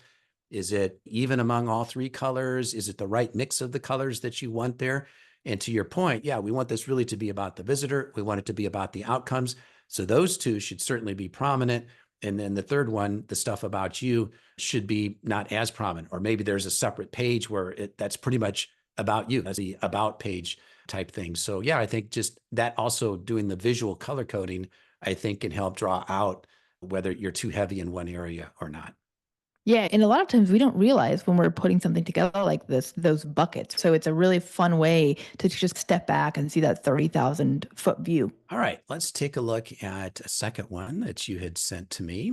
Is it even among all 3 colors? Is it the right mix of the colors that you want there? And to your point, yeah, we want this really to be about the visitor. We want it to be about the outcomes. So those 2 should certainly be prominent. And then the third one, the stuff about you, should be not as prominent, or maybe there's a separate page where that's pretty much about you. That's the about page type thing. So yeah, I think just that, also doing the visual color coding, I think can help draw out whether you're too heavy in one area or not. Yeah, and a lot of times we don't realize when we're putting something together like this, those buckets. So it's a really fun way to just step back and see that 30,000-foot view. All right, let's take a look at a second one that you had sent to me,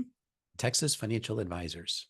Texas Financial Advisors.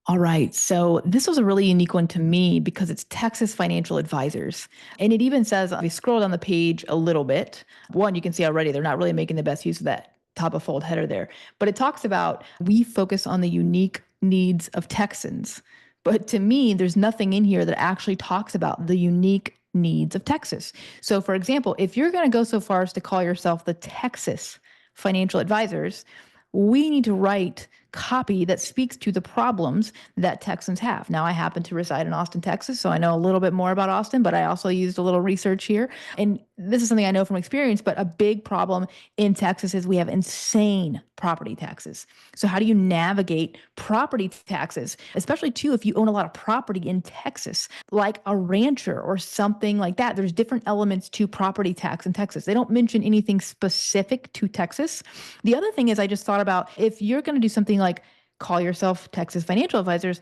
All right. So this was a really unique one to me because it's Texas Financial Advisors. And it even says, if you scroll down the page a little bit, one, you can see already they're not really making the best use of that top of fold header there. But it talks about, we focus on the unique needs of Texans. But to me, there's nothing in here that actually talks about the unique needs of Texas. So for example, if you're going to go so far as to call yourself the Texas Financial Advisors, we need to write copy that speaks to the problems that Texans have. Now, I happen to reside in Austin, Texas, so I know a little bit more about Austin, but I also used a little research here. And this is something I know from experience, but a big problem in Texas is we have insane property taxes. So how do you navigate property taxes, especially too if you own a lot of property in Texas, like a rancher or something like that? There's different elements to property tax in Texas. They don't mention anything specific to Texas. The other thing is, I just thought about, if you're going to do something like call yourself Texas Financial Advisors,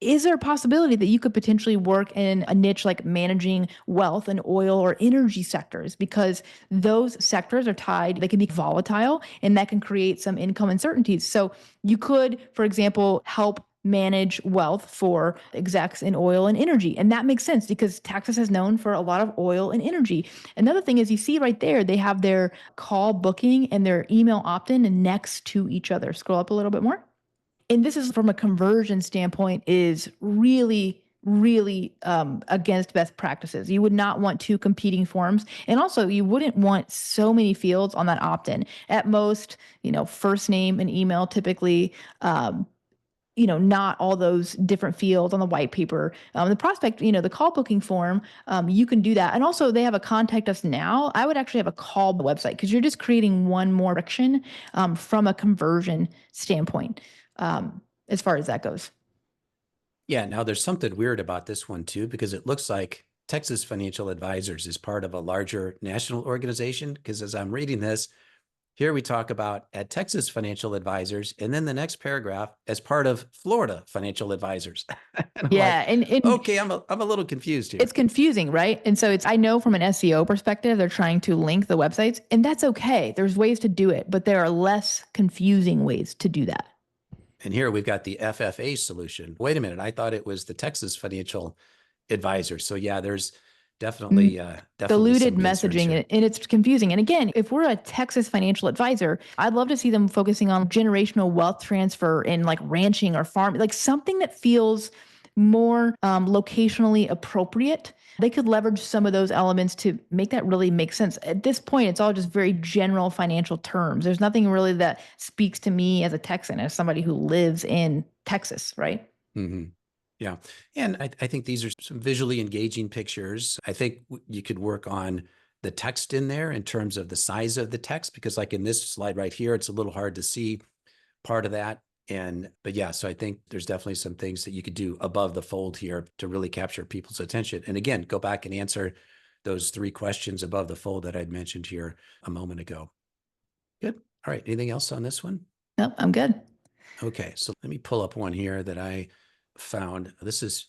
is there a possibility that you could potentially work in a niche like managing wealth and oil or energy sectors? Because those sectors are tied, they can be volatile, and that can create some income uncertainties. So you could, for example, help manage wealth for execs in oil and energy. And that makes sense because Texas is known for a lot of oil and energy. Another thing is, you see right there, they have their call booking and their email opt-in next to each other. Scroll up a little bit more. And this is, from a conversion standpoint, is really against best practices. You would not want 2 competing forms. And also, you wouldn't want so many fields on that opt-in. At most, first name and email typically, not all those different fields on the white paper. The prospect, the call booking form, you can do that. And also, they have a contact us now. I would actually have a call website, because you're just creating one more friction from a conversion standpoint, as far as that goes. Yeah, now there's something weird about this one too, because it looks like Texas Financial Advisors is part of a larger national organization. Because as I'm reading this, here we talk about at Texas Financial Advisors, and then the next paragraph as part of Florida Financial Advisors. Yeah, like, and okay, I'm a little confused here. It's confusing, right? And so I know from an SEO perspective, they're trying to link the websites, and that's okay. There's ways to do it, but there are less confusing ways to do that. And here we've got the FFA solution. Wait a minute, I thought it was the Texas Financial Advisor. So yeah, there's definitely diluted messaging, and it's confusing. And again, if we're a Texas Financial Advisor, I'd love to see them focusing on generational wealth transfer in like ranching or farming, like something that feels more locationally appropriate. They could leverage some of those elements to make that really make sense. At this point, it's all just very general financial terms. There's nothing really that speaks to me as a Texan, as somebody who lives in Texas, right? Mm-hmm. Yeah. And I think these are some visually engaging pictures. I think you could work on the text in there in terms of the size of the text, because like in this slide right here, it's a little hard to see part of that. But yeah, so I think there's definitely some things that you could do above the fold here to really capture people's attention. And again, go back and answer those 3 questions above the fold that I'd mentioned here a moment ago. Good. All right. Anything else on this one? Nope, I'm good. Okay. So let me pull up one here that I found. This is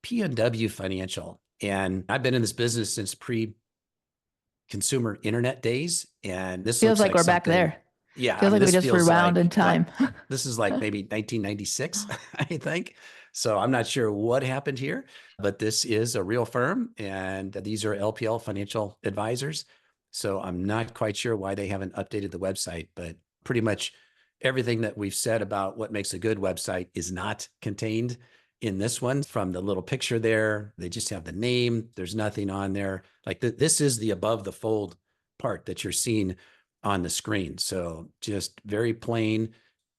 PNW Financial. And I've been in this business since pre-consumer internet days. And this feels like we're back there. Yeah. Feels like we just rewound in time. This is like maybe 1996, I think. So I'm not sure what happened here, but this is a real firm and these are LPL financial advisors. So I'm not quite sure why they haven't updated the website, but pretty much everything that we've said about what makes a good website is not contained in this one. From the little picture there, they just have the name. There's nothing on there. Like this is the above the fold part that you're seeing on the screen. So just very plain.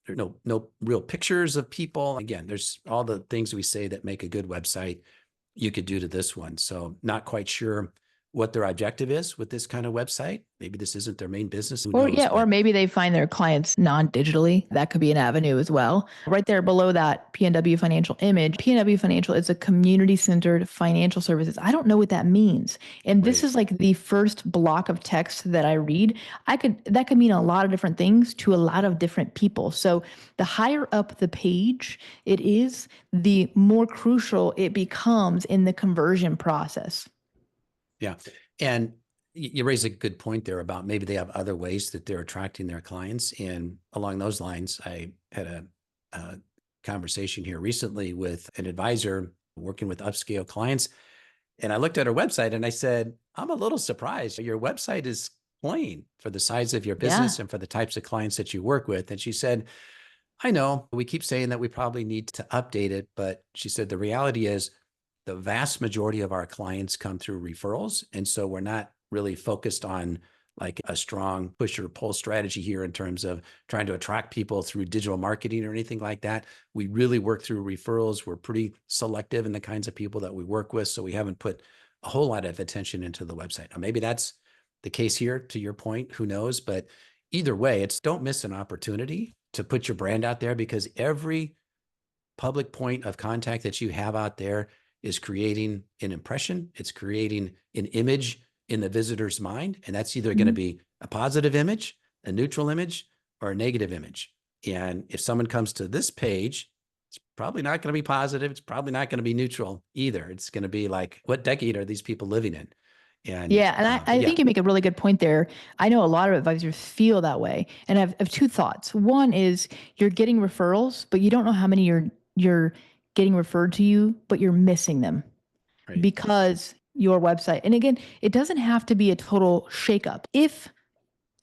There's no real pictures of people. Again, there's all the things we say that make a good website you could do to this one. So not quite sure what their objective is with this kind of website. Maybe this isn't their main business. Who knows? Or maybe they find their clients non-digitally. That could be an avenue as well. Right there below that PNW Financial image, PNW Financial is a community-centered financial services. I don't know what that means. And this is like the first block of text that I read. That could mean a lot of different things to a lot of different people. So the higher up the page it is, the more crucial it becomes in the conversion process. Yeah. And you raise a good point there about maybe they have other ways that they're attracting their clients. And along those lines, I had a conversation here recently with an advisor working with upscale clients. And I looked at her website and I said, I'm a little surprised. Your website is plain for the size of your business and for the types of clients that you work with. And she said, I know we keep saying that we probably need to update it, but she said, the reality is the vast majority of our clients come through referrals. And so we're not really focused on like a strong push or pull strategy here in terms of trying to attract people through digital marketing or anything like that. We really work through referrals. We're pretty selective in the kinds of people that we work with. So we haven't put a whole lot of attention into the website. Now, maybe that's the case here, to your point, who knows? But either way, don't miss an opportunity to put your brand out there, because every public point of contact that you have out there is creating an impression. It's creating an image in the visitor's mind. And that's either going to be a positive image, a neutral image, or a negative image. And if someone comes to this page, it's probably not going to be positive. It's probably not going to be neutral either. It's going to be like, what decade are these people living in? And I think you make a really good point there. I know a lot of advisors feel that way. And I have two thoughts. One is you're getting referrals, but you don't know how many you're getting referred to you, but you're missing them because your website. And again, it doesn't have to be a total shakeup. If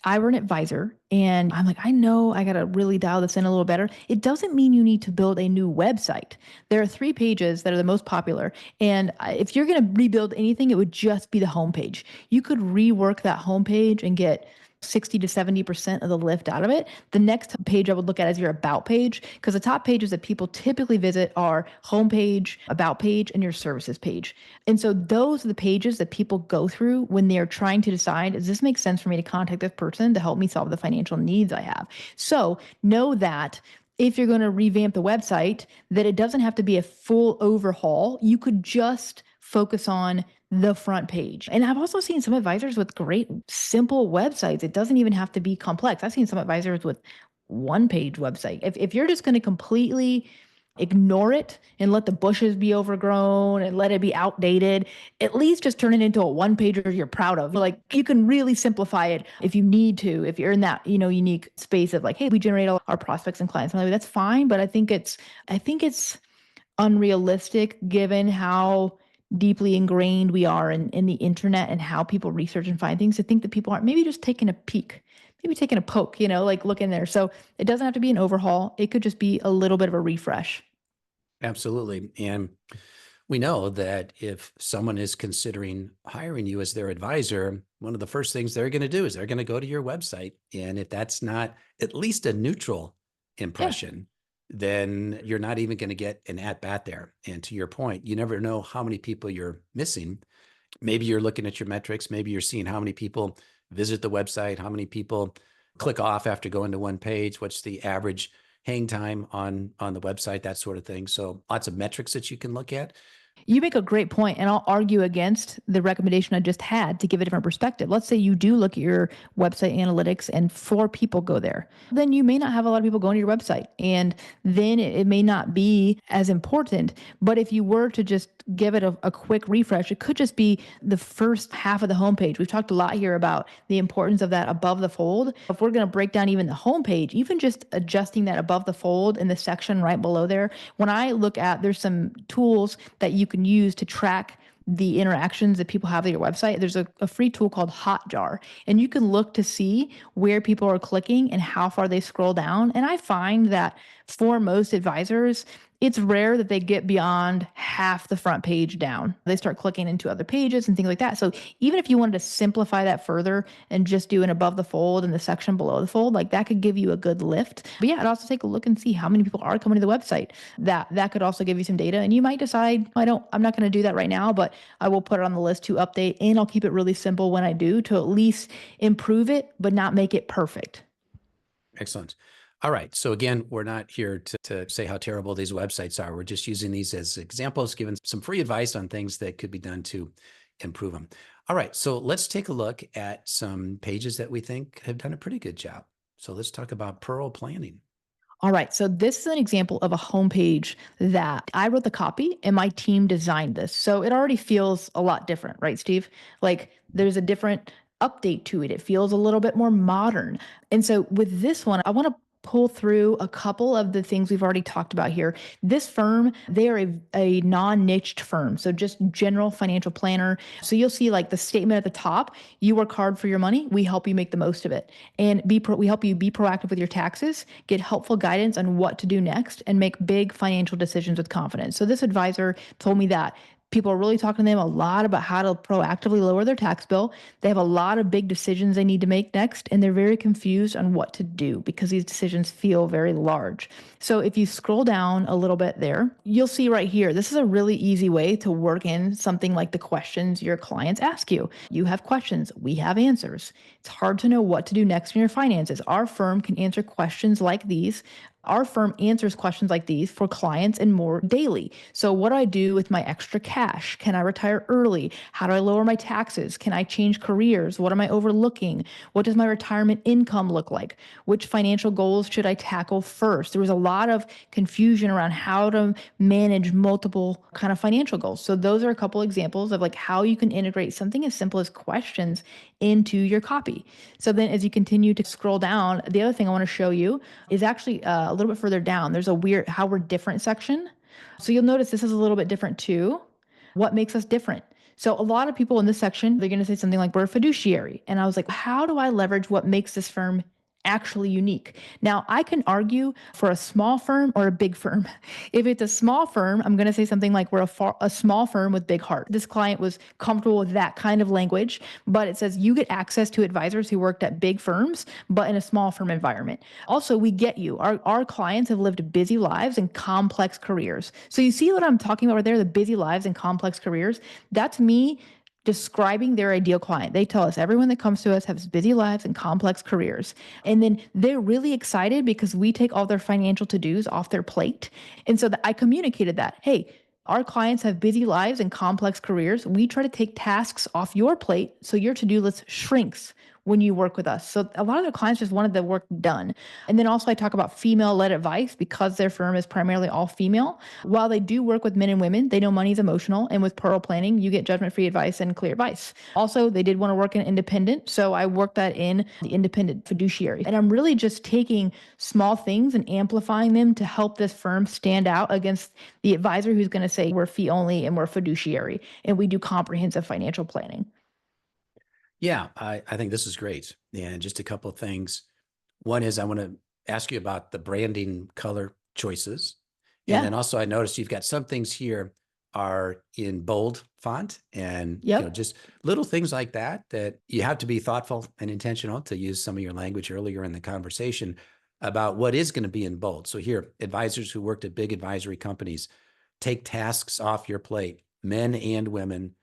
I were an advisor and I'm like, I know I got to really dial this in a little better, it doesn't mean you need to build a new website. There are 3 pages that are the most popular. And if you're going to rebuild anything, it would just be the homepage. You could rework that homepage and get 60 to 70% of the lift out of it. The next page I would look at is your about page, because the top pages that people typically visit are homepage, about page, and your services page. And so those are the pages that people go through when they're trying to decide, does this make sense for me to contact this person to help me solve the financial needs I have? So know that if you're going to revamp the website, that it doesn't have to be a full overhaul. You could just focus on the front page. And I've also seen some advisors with great simple websites. It doesn't even have to be complex. I've seen some advisors with 1-page website. If you're just going to completely ignore it and let the bushes be overgrown and let it be outdated, at least just turn it into a 1-pager you're proud of. Like, you can really simplify it if you need to, if you're in that, unique space of like, hey, we generate all our prospects and clients. Like, that's fine. But I think it's unrealistic given how deeply ingrained we are in the internet and how people research and find things, to think that people aren't maybe just taking a peek, maybe taking a poke, like look in there. So it doesn't have to be an overhaul. It could just be a little bit of a refresh. Absolutely. And we know that if someone is considering hiring you as their advisor, one of the first things they're going to do is they're going to go to your website. And if that's not at least a neutral impression, then you're not even going to get an at-bat there. And to your point, you never know how many people you're missing. Maybe you're looking at your metrics. Maybe you're seeing how many people visit the website, how many people click off after going to one page, what's the average hang time on the website, that sort of thing. So lots of metrics that you can look at. You make a great point, and I'll argue against the recommendation I just had to give a different perspective. Let's say you do look at your website analytics and 4 people go there. Then you may not have a lot of people going to your website, and then it may not be as important. But if you were to just give it a quick refresh, it could just be the first half of the homepage. We've talked a lot here about the importance of that above the fold. If we're going to break down even the homepage, even just adjusting that above the fold in the section right below there, when I look at, there's some tools that you can use to track the interactions that people have with your website. There's a free tool called Hotjar, and you can look to see where people are clicking and how far they scroll down. And I find that for most advisors, it's rare that they get beyond half the front page down. They start clicking into other pages and things like that. So even if you wanted to simplify that further and just do an above the fold and the section below the fold, like that could give you a good lift. But yeah, I'd also take a look and see how many people are coming to the website. That could also give you some data. And you might decide, I'm not going to do that right now, but I will put it on the list to update, and I'll keep it really simple when I do to at least improve it, but not make it perfect. Excellent. All right. So again, we're not here to say how terrible these websites are. We're just using these as examples, giving some free advice on things that could be done to improve them. All right. So let's take a look at some pages that we think have done a pretty good job. So let's talk about Pearl Planning. All right. So this is an example of a homepage that I wrote the copy and my team designed this. So it already feels a lot different, right, Steve? Like there's a different update to it. It feels a little bit more modern. And so with this one, I want to pull through a couple of the things we've already talked about here. This firm, they are a non-niched firm, so just general financial planner. So you'll see like the statement at the top, you work hard for your money, we help you make the most of it. And we help you be proactive with your taxes, get helpful guidance on what to do next, and make big financial decisions with confidence. So this advisor told me that people are really talking to them a lot about how to proactively lower their tax bill. They have a lot of big decisions they need to make next, and they're very confused on what to do because these decisions feel very large. So if you scroll down a little bit there, you'll see right here, this is a really easy way to work in something like the questions your clients ask you. You have questions, we have answers. It's hard to know what to do next in your finances. Our firm can answer questions like these. Our firm answers questions like these for clients and more daily. So what do I do with my extra cash? Can I retire early? How do I lower my taxes? Can I change careers? What am I overlooking? What does my retirement income look like? Which financial goals should I tackle first? There was a lot of confusion around how to manage multiple kind of financial goals. So those are a couple examples of like how you can integrate something as simple as questions into your copy. So then as you continue to scroll down, the other thing I want to show you is actually a little bit further down. There's a weird how we're different section. So you'll notice this is a little bit different too. What makes us different? So a lot of people in this section, they're going to say something like, we're a fiduciary. And I was like, how do I leverage what makes this firm actually unique? Now, I can argue for a small firm or a big firm. If it's a small firm, I'm going to say something like we're a small firm with big heart. This client was comfortable with that kind of language, but it says you get access to advisors who worked at big firms, but in a small firm environment. Also, we get you. Our clients have lived busy lives and complex careers. So you see what I'm talking about right there, the busy lives and complex careers? That's me describing their ideal client. They tell us everyone that comes to us has busy lives and complex careers. And then they're really excited because we take all their financial to-dos off their plate. And so I communicated that, hey, our clients have busy lives and complex careers. We try to take tasks off your plate so your to-do list shrinks when you work with us. So a lot of their clients just wanted the work done. And then also I talk about female-led advice because their firm is primarily all female. While they do work with men and women, they know money is emotional. And with Pearl Planning, you get judgment-free advice and clear advice. Also, they did want to work in independent. So I worked that in the independent fiduciary. And I'm really just taking small things and amplifying them to help this firm stand out against the advisor who's going to say we're fee only and we're fiduciary and we do comprehensive financial planning. Yeah, I think this is great. And just a couple of things. One is I want to ask you about the branding color choices. Yeah. And then also I noticed you've got some things here are in bold font and Yep. just little things like that you have to be thoughtful and intentional, to use some of your language earlier in the conversation, about what is going to be in bold. So here, advisors who worked at big advisory companies, take tasks off your plate, men and women,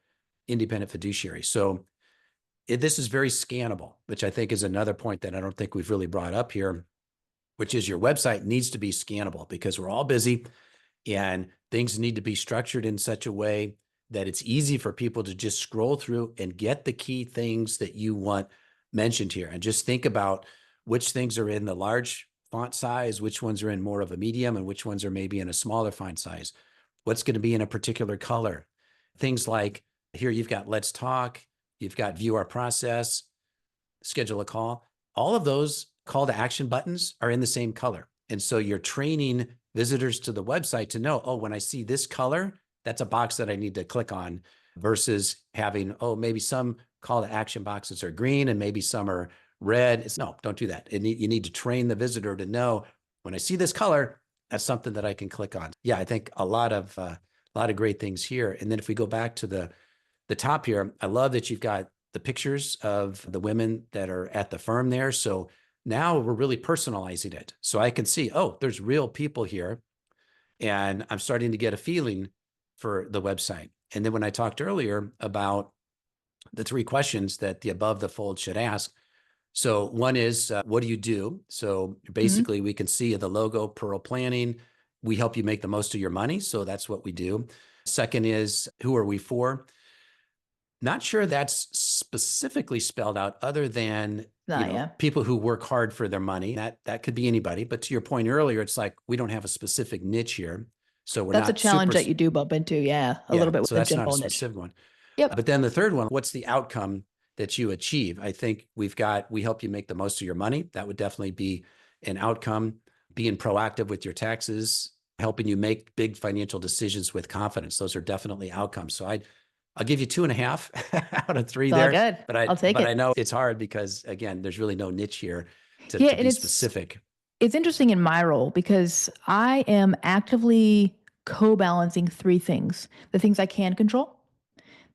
independent fiduciary. So this is very scannable, which I think is another point that I don't think we've really brought up here, which is your website needs to be scannable because we're all busy and Things need to be structured in such a way that it's easy for people to just scroll through and get the key things that you want mentioned here. And just think about which things are in the large font size, which ones are in more of a medium, and which ones are maybe in a smaller font size. What's going to be in a particular color? Things like here you've got let's talk, you've got view our process, schedule a call. All of those call to action buttons are in the same color. And so you're training visitors to the website to know, oh, when I see this color, that's a box that I need to click on, versus having, oh, maybe some call to action boxes are green and maybe some are red. No, don't do that. You need to train the visitor to know, when I see this color, that's something that I can click on. Yeah, I think a lot of great things here. And then if we go back to the top here, I love that you've got the pictures of the women that are at the firm there. So now we're really personalizing it. So I can see, oh, there's real people here. And I'm starting to get a feeling for the website. And then when I talked earlier about the 3 questions that the above the fold should ask. So one is, what do you do? So basically we can see the logo, Pearl Planning. We help you make the most of your money. So that's what we do. Second is, who are we for? Not sure that's specifically spelled out, other than people who work hard for their money. That could be anybody. But to your point earlier, it's like we don't have a specific niche here. So that's a challenge that you do bump into. Yeah. A little bit. So that's not a specific one. Yep. But then the third one, what's the outcome that you achieve? I think we help you make the most of your money. That would definitely be an outcome. Being proactive with your taxes, helping you make big financial decisions with confidence. Those are definitely outcomes. So I'll give you 2.5 out of 3 there. Good. But I'll take it. I know it's hard because, again, there's really no niche here to be specific. It's interesting in my role because I am actively co-balancing 3 things: the things I can control,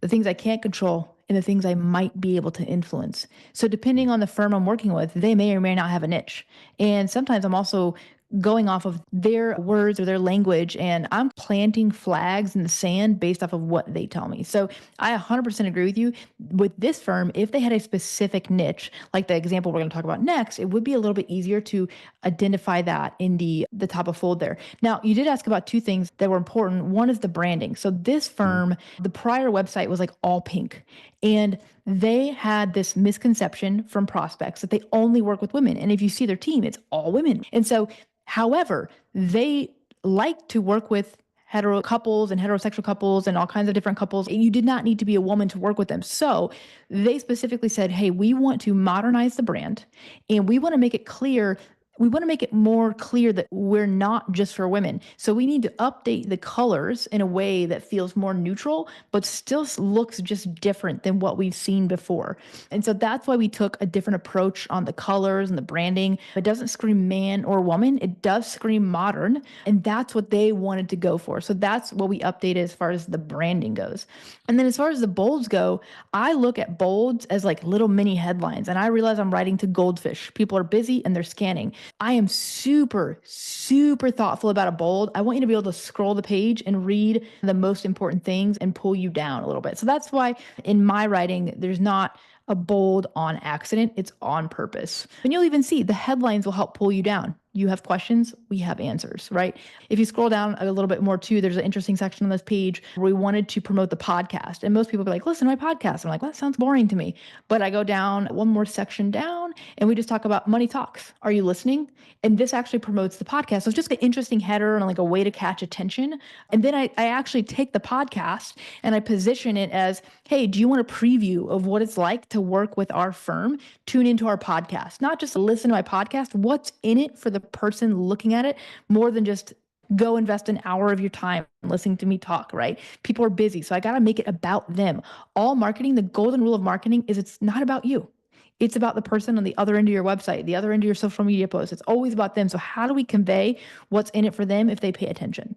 the things I can't control, and the things I might be able to influence. So depending on the firm I'm working with, they may or may not have a niche. And sometimes I'm also going off of their words or their language, and I'm planting flags in the sand based off of what they tell me. So I 100% agree with you. With this firm, if they had a specific niche, like the example we're going to talk about next, it would be a little bit easier to identify that in the top of fold there. Now, you did ask about 2 things that were important. One is the branding. So this firm, the prior website was like all pink, and they had this misconception from prospects that they only work with women. And if you see their team, it's all women. And so, however, they like to work with hetero couples and heterosexual couples and all kinds of different couples. You did not need to be a woman to work with them. So they specifically said, hey, we want to modernize the brand, and we want to make it clear. We want to make it more clear that we're not just for women. So we need to update the colors in a way that feels more neutral, but still looks just different than what we've seen before. And so that's why we took a different approach on the colors and the branding. It doesn't scream man or woman. It does scream modern. And that's what they wanted to go for. So that's what we updated as far as the branding goes. And then as far as the bolds go, I look at bolds as like little mini headlines. And I realize I'm writing to goldfish. People are busy and they're scanning. I am super, super thoughtful about a bold. I want you to be able to scroll the page and read the most important things and pull you down a little bit. So that's why in my writing, there's not a bold on accident. It's on purpose. And you'll even see the headlines will help pull you down. You have questions, we have answers, right? If you scroll down a little bit more too, there's an interesting section on this page where we wanted to promote the podcast. And most people be like, listen to my podcast. I'm like, well, that sounds boring to me. But I go down one more section down and we just talk about money talks. Are you listening? And this actually promotes the podcast. So it's just an interesting header and like a way to catch attention. And then I actually take the podcast and I position it as, hey, do you want a preview of what it's like to work with our firm? Tune into our podcast, not just listen to my podcast. What's in it for the person looking at it, more than just go invest an hour of your time listening to me talk, right? People are busy. So I got to make it about them. All marketing, the golden rule of marketing is it's not about you. It's about the person on the other end of your website, the other end of your social media post. It's always about them. So how do we convey what's in it for them if they pay attention?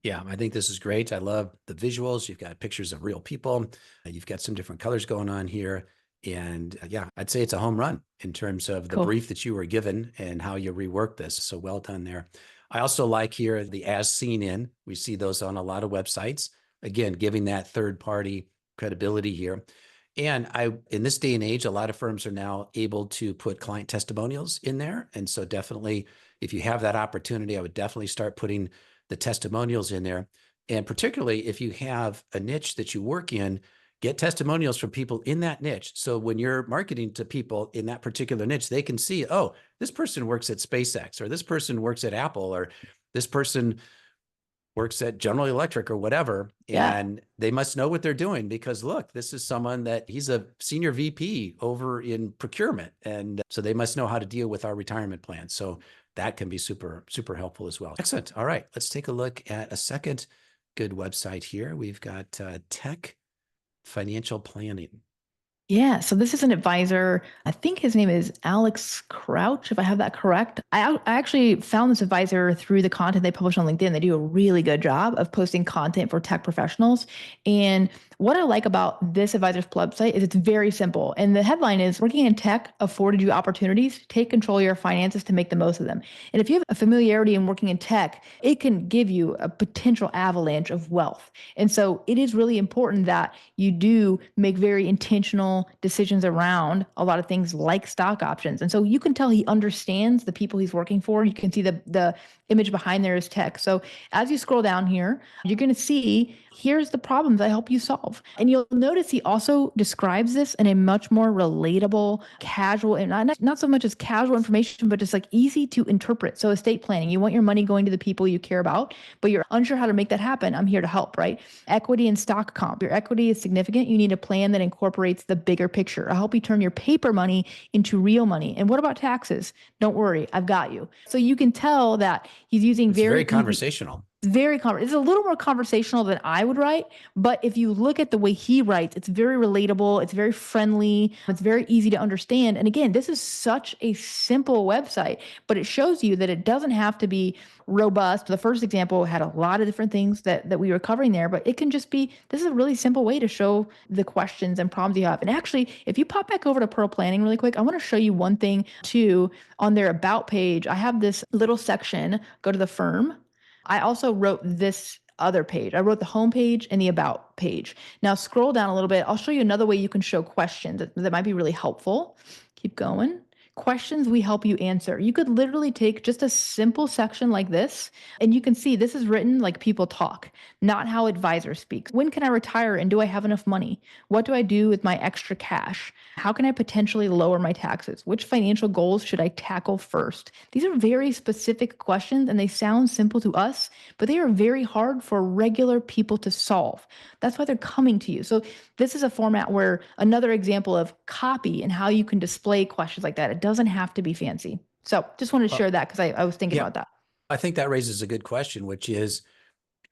Yeah, I think this is great. I love the visuals. You've got pictures of real people. You've got some different colors going on here. And yeah, I'd say it's a home run in terms of the brief that you were given and how you rework this. So well done there. I also like here the as seen in. We see those on a lot of websites. Again, giving that third party credibility here. And in this day and age, a lot of firms are now able to put client testimonials in there. And so definitely, if you have that opportunity, I would definitely start putting the testimonials in there. And particularly if you have a niche that you work in, get testimonials from people in that niche. So when you're marketing to people in that particular niche, they can see, oh, this person works at SpaceX, or this person works at Apple, or this person works at General Electric or whatever. Yeah. And they must know what they're doing because look, this is someone that he's a senior VP over in procurement. And so they must know how to deal with our retirement plan. So that can be super, super helpful as well. Excellent. All right. Let's take a look at a second good website here. We've got Tech Financial Planning. Yeah. So this is an advisor. I think his name is Alex Crouch, if I have that correct. I actually found this advisor through the content they publish on LinkedIn. They do a really good job of posting content for tech professionals. And what I like about this advisor's website is it's very simple. And the headline is Working in Tech Afforded You Opportunities. Take control of your finances to make the most of them. And if you have a familiarity in working in tech, it can give you a potential avalanche of wealth. And so it is really important that you do make very intentional decisions around a lot of things like stock options. And so you can tell he understands the people he's working for. You can see the image behind there is tech. So as you scroll down here, you're going to see here's the problems I help you solve. And you'll notice he also describes this in a much more relatable, casual, and not so much as casual information, but just like easy to interpret. So estate planning, you want your money going to the people you care about, but you're unsure how to make that happen. I'm here to help, right? Equity and stock comp. Your equity is significant. You need a plan that incorporates the bigger picture. I'll help you turn your paper money into real money. And what about taxes? Don't worry, I've got you. So you can tell that he's using very conversational. It's a little more conversational than I would write, but if you look at the way he writes, it's very relatable, it's very friendly, it's very easy to understand. And again, this is such a simple website, but it shows you that it doesn't have to be robust. The first example had a lot of different things that we were covering there, but it can just be, this is a really simple way to show the questions and problems you have. And actually, if you pop back over to Pearl Planning really quick, I want to show you one thing too. On their About page, I have this little section, go to the firm. I also wrote this other page. I wrote the home page and the About page. Now scroll down a little bit. I'll show you another way you can show questions that might be really helpful. Keep going. Questions we help you answer. You could literally take just a simple section like this, and you can see this is written like people talk, not how advisors speak. When can I retire and do I have enough money? What do I do with my extra cash? How can I potentially lower my taxes? Which financial goals should I tackle first? These are very specific questions and they sound simple to us, but they are very hard for regular people to solve. That's why they're coming to you. So this is a format where another example of copy and how you can display questions like that. It doesn't have to be fancy. So just wanted to share that because I was thinking about that. I think that raises a good question, which is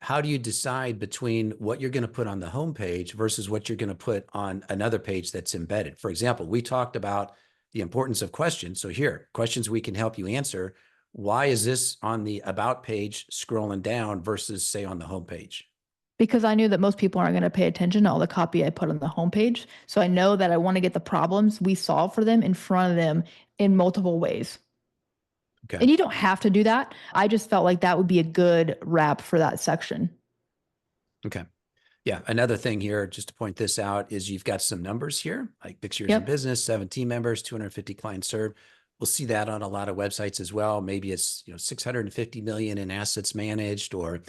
how do you decide between what you're going to put on the homepage versus what you're going to put on another page that's embedded? For example, we talked about the importance of questions. So here, questions we can help you answer. Why is this on the About page scrolling down versus say on the homepage? Because I knew that most people aren't going to pay attention to all the copy I put on the homepage. So I know that I want to get the problems we solve for them in front of them in multiple ways. Okay. And you don't have to do that. I just felt like that would be a good wrap for that section. Okay. Yeah. Another thing here, just to point this out, is you've got some numbers here, like 6 years in business, 17 members, 250 clients served. We'll see that on a lot of websites as well. Maybe it's 650 million in assets managed or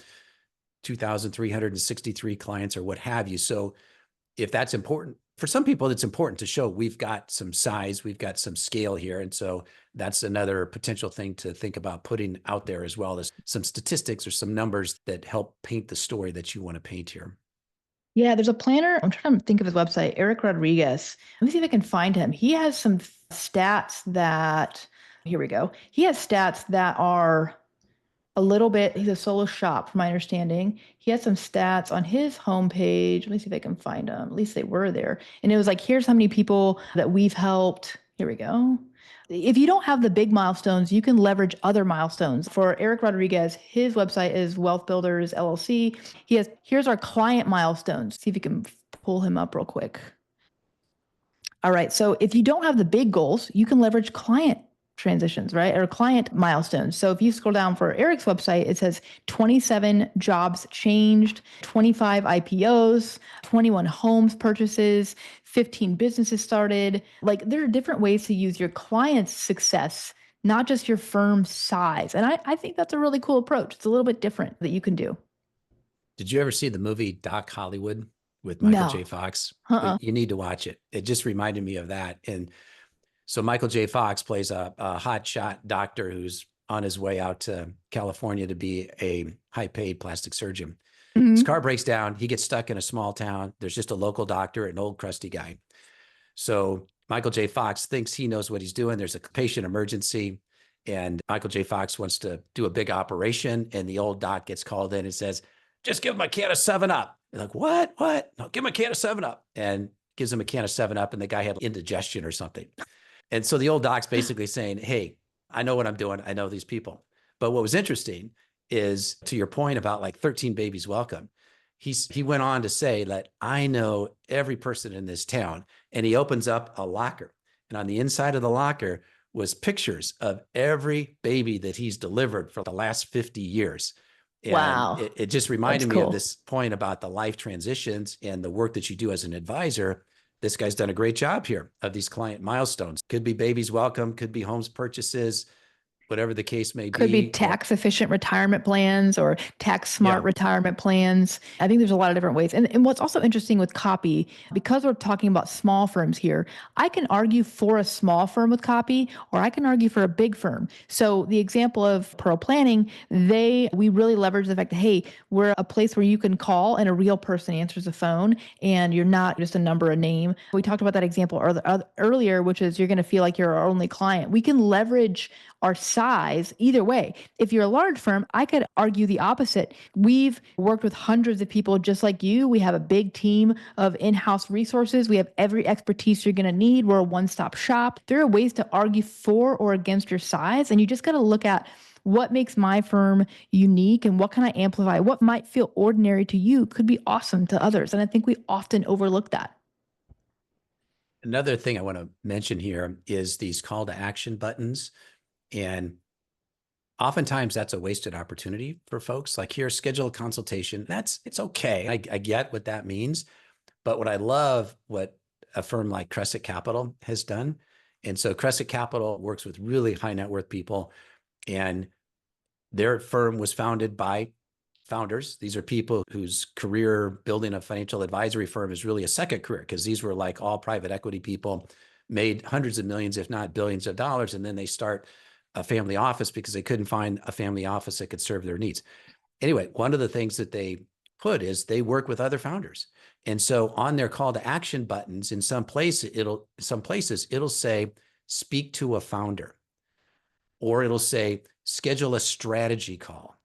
2,363 clients or what have you. So if that's important, for some people, it's important to show we've got some size, we've got some scale here. And so that's another potential thing to think about putting out there as well as some statistics or some numbers that help paint the story that you want to paint here. Yeah, there's a planner. I'm trying to think of his website, Eric Rodriguez. Let me see if I can find him. He has some stats that, here we go. He has stats that are a little bit, he's a solo shop from my understanding. He has some stats on his homepage. Let me see if I can find them. At least they were there. And it was like, here's how many people that we've helped. Here we go. If you don't have the big milestones, you can leverage other milestones. For Eric Rodriguez, his website is Wealth Builders LLC. Here's our client milestones. See if you can pull him up real quick. All right. So if you don't have the big goals, you can leverage client transitions, right? Or client milestones. So if you scroll down for Eric's website, it says 27 jobs changed, 25 IPOs, 21 homes purchases, 15 businesses started. Like there are different ways to use your client's success not just your firm size. And I think that's a really cool approach. It's a little bit different that you can do. Did you ever see the movie Doc Hollywood with Michael J. No. Fox? Uh-uh. You need to watch it. It just reminded me of that. And so Michael J. Fox plays a hotshot doctor who's on his way out to California to be a high-paid plastic surgeon. His car breaks down. He gets stuck in a small town. There's just a local doctor, an old crusty guy. So Michael J. Fox thinks he knows what he's doing. There's a patient emergency, and Michael J. Fox wants to do a big operation, and the old doc gets called in and says, just give him a can of 7-Up. They're like, what? No, give him a can of 7-Up. And gives him a can of 7-Up, and the guy had indigestion or something. And so the old doc's basically saying, hey, I know what I'm doing. I know these people. But what was interesting is, to your point about like 13 babies welcome, he went on to say that I know every person in this town. And he opens up a locker. And on the inside of the locker was pictures of every baby that he's delivered for the last 50 years. And Wow. it just reminded That's me cool. of this point about the life transitions and the work that you do as an advisor. This guy's done a great job here of these client milestones. Could be babies welcome, could be homes purchases, whatever the case may Could be. be tax efficient retirement plans or tax smart retirement plans. I think there's a lot of different ways. And what's also interesting with copy, because we're talking about small firms here, I can argue for a small firm with copy, or I can argue for a big firm. So the example of Pearl Planning, we really leverage the fact that, hey, we're a place where you can call and a real person answers the phone and you're not just a number, a name. We talked about that example earlier, which is you're going to feel like you're our only client. We can leverage our size either way. If you're a large firm, I could argue the opposite. We've worked with hundreds of people just like you. We have a big team of in-house resources. We have every expertise you're going to need. We're a one-stop shop. There are ways to argue for or against your size, and you just got to look at what makes my firm unique and what can I amplify? What might feel ordinary to you could be awesome to others. And I think we often overlook that. Another thing I want to mention here is these call to action buttons. And oftentimes that's a wasted opportunity for folks. Like, here, schedule a consultation. It's okay. I get what that means. But what I love, what a firm like Crescent Capital has done. And so Crescent Capital works with really high net worth people, and their firm was founded by founders. These are people whose career building a financial advisory firm is really a second career, because these were like all private equity people, made hundreds of millions, if not billions of dollars. And then they start a family office because they couldn't find a family office that could serve their needs. Anyway, one of the things that they put is they work with other founders. And so on their call to action buttons, in some places it'll say, speak to a founder, or it'll say, schedule a strategy call.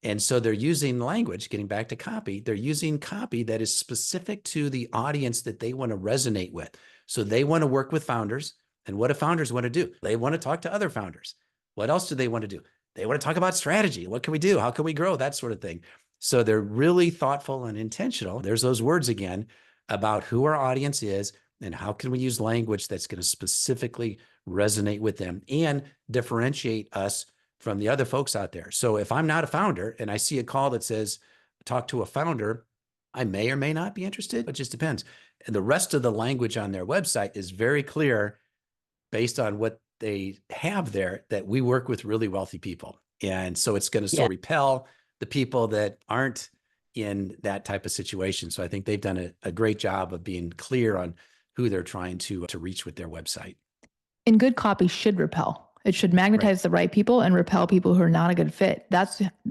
And so they're using language, getting back to copy, they're using copy that is specific to the audience that they want to resonate with. So they want to work with founders. And what do founders want to do? They want to talk to other founders. What else do they want to do? They want to talk about strategy. What can we do? How can we grow? That sort of thing. So they're really thoughtful and intentional. There's those words again about who our audience is and how can we use language that's going to specifically resonate with them and differentiate us from the other folks out there. So if I'm not a founder and I see a call that says, talk to a founder, I may or may not be interested. It just depends. And the rest of the language on their website is very clear based on what they have there, that we work with really wealthy people. And so it's going to sort of repel the people that aren't in that type of situation. So I think they've done a great job of being clear on who they're trying to reach with their website. And good copy should repel. It should magnetize the right people and repel people who are not a good fit.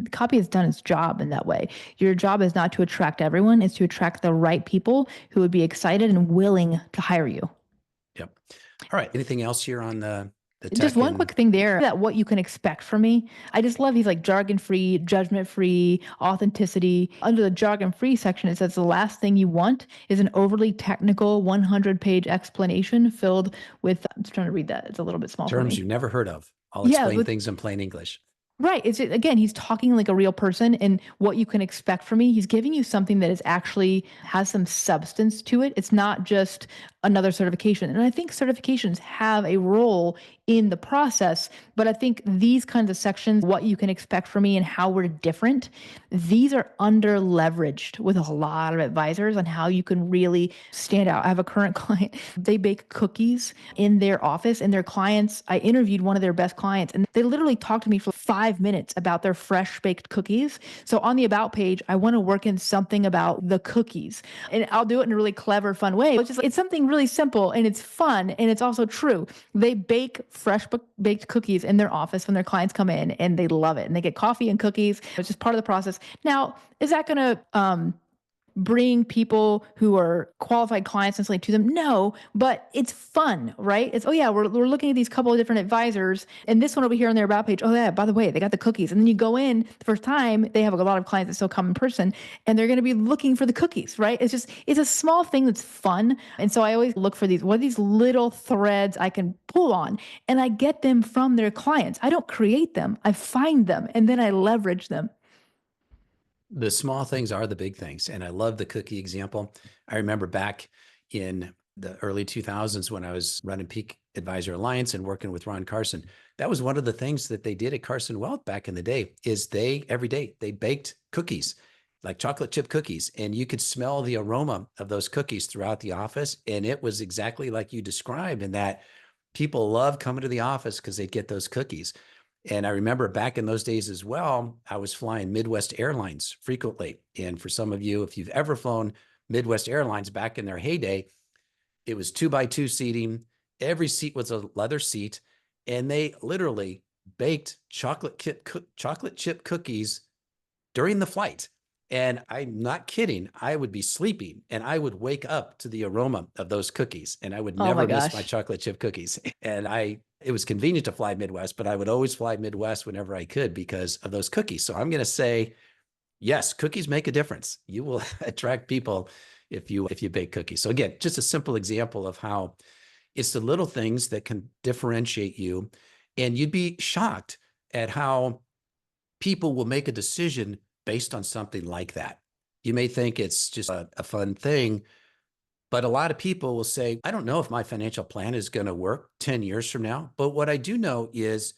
Copy has done its job in that way. Your job is not to attract everyone. It's to attract the right people who would be excited and willing to hire you. Yep. All right. Anything else here on the tech? Just one quick thing there, that what you can expect from me. I just love, he's like jargon-free, judgment-free, authenticity. Under the jargon-free section, it says the last thing you want is an overly technical 100-page explanation filled with, I'm just trying to read that. It's a little bit small for me. Terms you've never heard of. I'll explain things in plain English. Right. Again, he's talking like a real person, and what you can expect from me. He's giving you something that is actually has some substance to it. It's not just another certification. And I think certifications have a role in the process, but I think these kinds of sections, what you can expect from me and how we're different, these are under leveraged with a lot of advisors on how you can really stand out. I have a current client, they bake cookies in their office, and their clients, I interviewed one of their best clients, and they literally talked to me for 5 minutes about their fresh baked cookies. So on the about page, I want to work in something about the cookies, and I'll do it in a really clever, fun way. It's something really simple, and it's fun, and it's also true. They bake fresh baked cookies in their office when their clients come in, and they love it, and they get coffee and cookies. It's just part of the process. Now, is that going to bring people who are qualified clients necessarily to them? No, but it's fun, right? It's, oh yeah, we're looking at these couple of different advisors, and this one over here on their about page, oh yeah, by the way, they got the cookies. And then you go in the first time, they have a lot of clients that still come in person, and they're going to be looking for the cookies, right? It's a small thing that's fun. And so I always look for what are these little threads I can pull on, and I get them from their clients. I don't create them, I find them, and then I leverage them. The small things are the big things. And I love the cookie example. I remember back in the early 2000s when I was running Peak Advisor Alliance and working with Ron Carson. That was one of the things that they did at Carson Wealth back in the day, is every day they baked cookies, like chocolate chip cookies. And you could smell the aroma of those cookies throughout the office. And it was exactly like you described, in that people love coming to the office because they'd get those cookies. And I remember back in those days as well, I was flying Midwest Airlines frequently. And for some of you, if you've ever flown Midwest Airlines back in their heyday, it was 2x2 seating. Every seat was a leather seat. And they literally baked chocolate chip cookies during the flight. And I'm not kidding. I would be sleeping and I would wake up to the aroma of those cookies, and I would never miss my chocolate chip cookies. And it was convenient to fly Midwest, but I would always fly Midwest whenever I could because of those cookies. So I'm going to say, yes, cookies make a difference. You will attract people if you bake cookies. So again, just a simple example of how it's the little things that can differentiate you. And you'd be shocked at how people will make a decision based on something like that. You may think it's just a fun thing, but a lot of people will say, I don't know if my financial plan is going to work 10 years from now. But what I do know is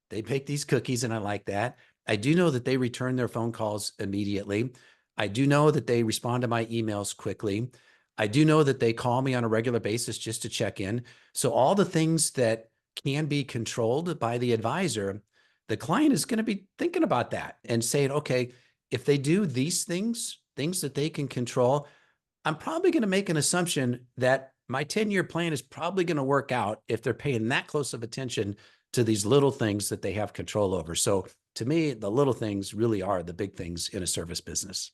they bake these cookies and I like that. I do know that they return their phone calls immediately. I do know that they respond to my emails quickly. I do know that they call me on a regular basis just to check in. So all the things that can be controlled by the advisor, the client is going to be thinking about that and saying, okay, if they do these things that they can control, I'm probably going to make an assumption that my 10-year plan is probably going to work out if they're paying that close of attention to these little things that they have control over. So to me, the little things really are the big things in a service business.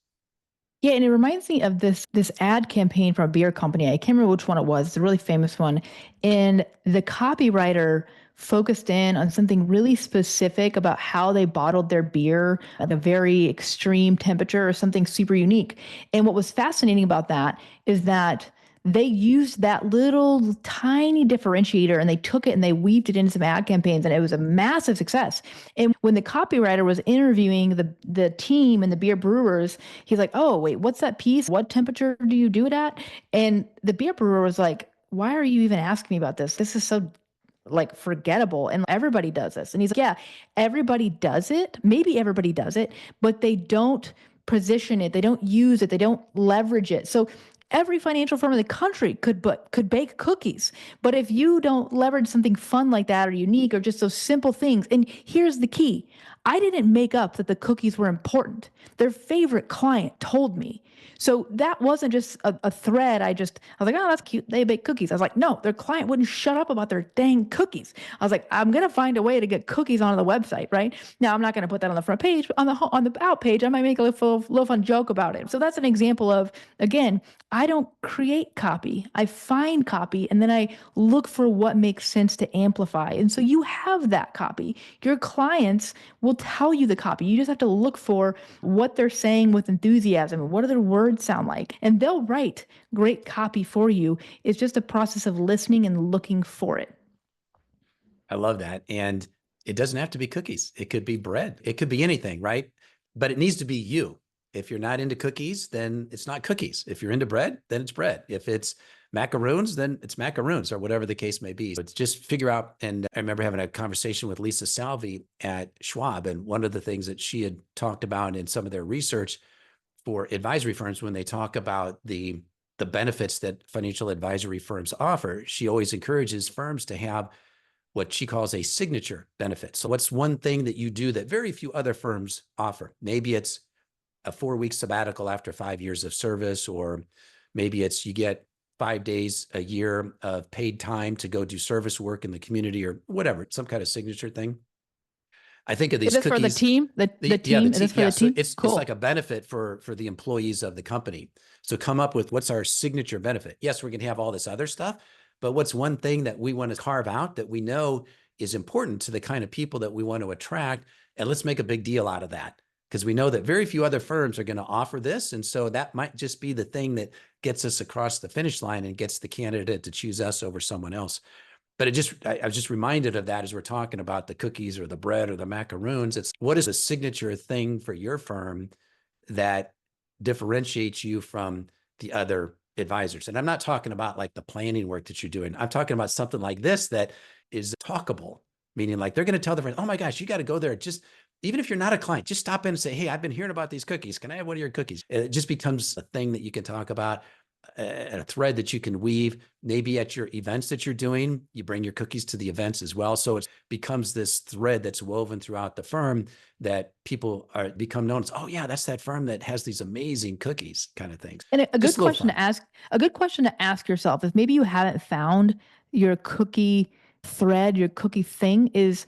Yeah, and it reminds me of this ad campaign from a beer company. I can't remember which one it was. It's a really famous one. And the copywriter focused in on something really specific about how they bottled their beer at a very extreme temperature or something super unique. And what was fascinating about that is that they used that little tiny differentiator and they took it and they weaved it into some ad campaigns, and it was a massive success. And when the copywriter was interviewing the team and the beer brewers, he's like, oh, wait, what's that piece? What temperature do you do it at? And the beer brewer was like, why are you even asking me about this? This is so like forgettable, and everybody does this. And he's like, yeah, everybody does it. Maybe everybody does it, but they don't position it. They don't use it. They don't leverage it. So every financial firm in the country could bake cookies. But if you don't leverage something fun like that or unique or just those simple things, and here's the key, I didn't make up that the cookies were important. Their favorite client told me. So that wasn't just a thread. I was like, oh, that's cute. They bake cookies. I was like, no, their client wouldn't shut up about their dang cookies. I was like, I'm going to find a way to get cookies onto the website, right? Now, I'm not going to put that on the front page, but on the out page, I might make a little fun joke about it. So that's an example of, again, I don't create copy. I find copy, and then I look for what makes sense to amplify. And so you have that copy. Your clients will tell you the copy. You just have to look for what they're saying with enthusiasm. What do their words sound like? And they'll write great copy for you. It's just a process of listening and looking for it. I love that. And it doesn't have to be cookies. It could be bread. It could be anything, right? But it needs to be you. If you're not into cookies, then it's not cookies. If you're into bread, then it's bread. If it's macaroons, then it's macaroons or whatever the case may be. So it's just figure out. And I remember having a conversation with Lisa Salvi at Schwab. And one of the things that she had talked about in some of their research for advisory firms, when they talk about the benefits that financial advisory firms offer, she always encourages firms to have what she calls a signature benefit. So what's one thing that you do that very few other firms offer? Maybe it's a 4-week sabbatical after 5 years of service, or maybe it's you get 5 days a year of paid time to go do service work in the community or whatever, some kind of signature thing. I think of these Is this for the cookies. team? The team? Is this for the So team? it's Cool. like a benefit for the employees of the company. So come up with what's our signature benefit. Yes, we're going to have all this other stuff, but what's one thing that we want to carve out that we know is important to the kind of people that we want to attract? And let's make a big deal out of that, because we know that very few other firms are going to offer this. And so that might just be the thing that gets us across the finish line and gets the candidate to choose us over someone else. But I was just reminded of that as we're talking about the cookies or the bread or the macaroons. It's what is a signature thing for your firm that differentiates you from the other advisors? And I'm not talking about like the planning work that you're doing. I'm talking about something like this that is talkable, meaning like they're going to tell their friends, oh my gosh, you got to go there. Just even if you're not a client, just stop in and say, hey, I've been hearing about these cookies. Can I have one of your cookies? It just becomes a thing that you can talk about, a thread that you can weave. Maybe at your events that you're doing, you bring your cookies to the events as well. So it becomes this thread that's woven throughout the firm that people become known as, oh yeah, that's that firm that has these amazing cookies kind of things. And a good Just a little question fun. to ask, a good question to ask yourself, if maybe you haven't found your cookie thread, your cookie thing, is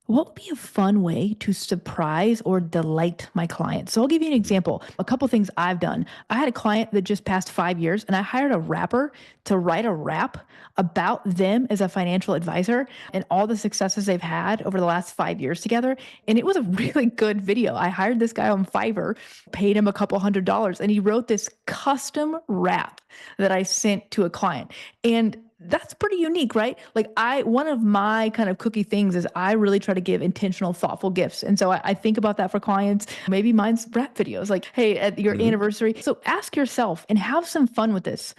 what would be a fun way to surprise or delight my clients? So I'll give you an example. A couple things I've done. I had a client that just passed 5 years, and I hired a rapper to write a rap about them as a financial advisor and all the successes they've had over the last 5 years together. And it was a really good video. I hired this guy on Fiverr, paid him a couple $100s, and he wrote this custom rap that I sent to a client. And that's pretty unique, right? Like one of my kind of cookie things is I really try to give intentional, thoughtful gifts. And so I think about that for clients. Maybe mine's rap videos, like, hey, at your anniversary. So ask yourself and have some fun with this.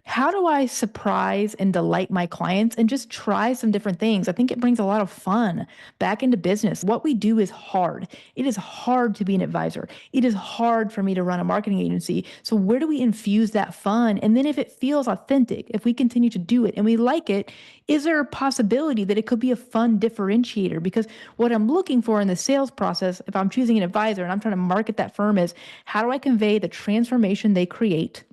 How do I surprise and delight my clients and just try some different things? I think it brings a lot of fun back into business. What we do is hard. It is hard to be an advisor. It is hard for me to run a marketing agency. So where do we infuse that fun? And then if it feels authentic, if we continue to do it and we like it, is there a possibility that it could be a fun differentiator? Because what I'm looking for in the sales process, if I'm choosing an advisor and I'm trying to market that firm, is how do I convey the transformation they create?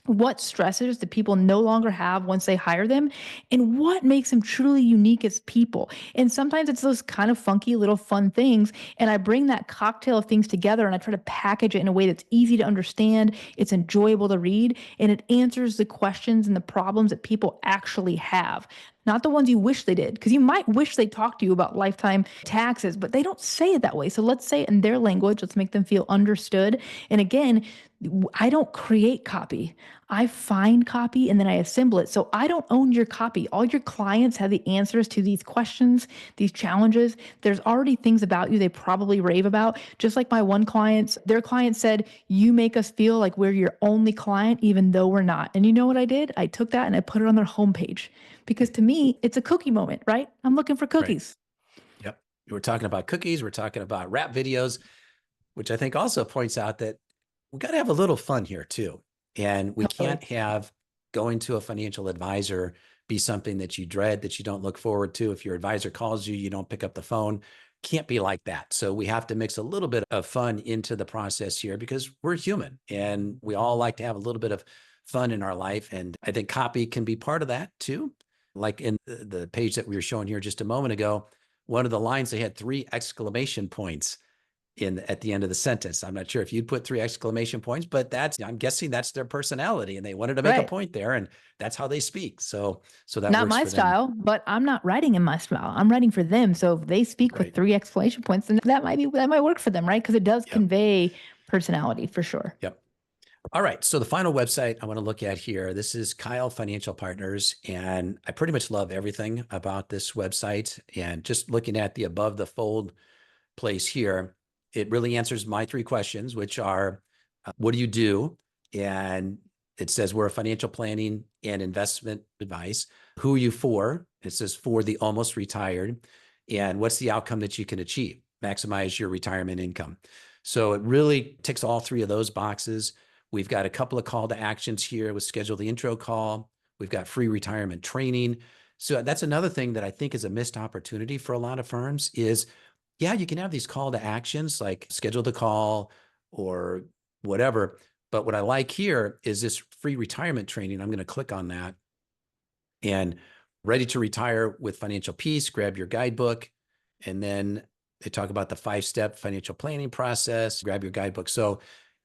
What stressors do people no longer have once they hire them, and what makes them truly unique as people? And sometimes it's those kind of funky little fun things, and I bring that cocktail of things together and I try to package it in a way that's easy to understand, it's enjoyable to read, and it answers the questions and the problems that people actually have. Not the ones you wish they did, because you might wish they talked to you about lifetime taxes, but they don't say it that way. So let's say it in their language. Let's make them feel understood. And again, I don't create copy. I find copy and then I assemble it. So I don't own your copy. All your clients have the answers to these questions, these challenges. There's already things about you they probably rave about. Just like my one clients, their client said, you make us feel like we're your only client, even though we're not. And you know what I did? I took that and I put it on their homepage, because to me, it's a cookie moment, right? I'm looking for cookies. Right. Yep. We're talking about cookies. We're talking about rap videos, which I think also points out that we got to have a little fun here too. And we Totally. can't have going to a financial advisor be something that you dread, that you don't look forward to. If your advisor calls you, you don't pick up the phone. Can't be like that. So we have to mix a little bit of fun into the process here, because we're human and we all like to have a little bit of fun in our life. And I think copy can be part of that too. Like in the page that we were showing here just a moment ago, one of the lines, they had 3 exclamation points at the end of the sentence. I'm not sure if you'd put 3 exclamation points, but I'm guessing that's their personality, and they wanted to make a Right. point there, and that's how they speak. So that Not works my for them. style, but I'm not writing in my style. I'm writing for them. So if they speak with Right. 3 exclamation points, then that might work for them, right? Because it does Yep. convey personality for sure. Yep. All right. So the final website I want to look at here, this is Kyle Financial Partners. And I pretty much love everything about this website. And just looking at the above the fold place here, it really answers my 3 questions, which are, what do you do? And It says we're a financial planning and investment advice. Who are you for? It says for the almost retired. And what's the outcome that you can achieve? Maximize your retirement income. So it really ticks all three of those boxes. We've got a couple of call to actions here with schedule the intro call. We've got free retirement training. So that's another thing that I think is a missed opportunity for a lot of firms is, yeah, you can have these call to actions like schedule the call or whatever. But what I like here is this free retirement training. I'm going to click on that and ready to retire with financial peace, grab your guidebook. And then they talk about the 5-step financial planning process, grab your guidebook. So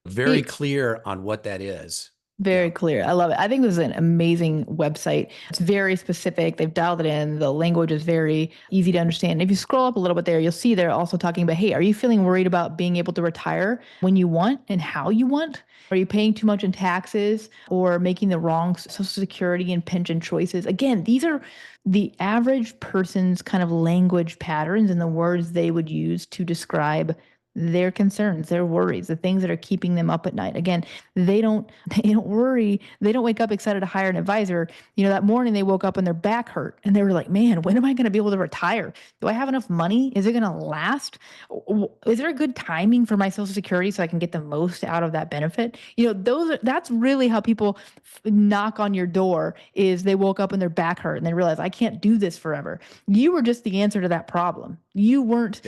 very clear on what that is. Very clear. I love it. I think this is an amazing website. It's very specific. They've dialed it in. The language is very easy to understand. If you scroll up a little bit there, you'll see they're also talking about, hey, are you feeling worried about being able to retire when you want and how you want? Are you paying too much in taxes or making the wrong Social Security and pension choices? Again, these are the average person's kind of language patterns and the words they would use to describe their concerns, their worries, the things that are keeping them up at night. Again, they don't worry. They don't wake up excited to hire an advisor. That morning they woke up and their back hurt and they were like, man, when am I going to be able to retire? Do I have enough money? Is it going to last? Is there a good timing for my Social Security so I can get the most out of that benefit? That's really how people knock on your door is they woke up and their back hurt and they realize I can't do this forever. You were just the answer to that problem. You weren't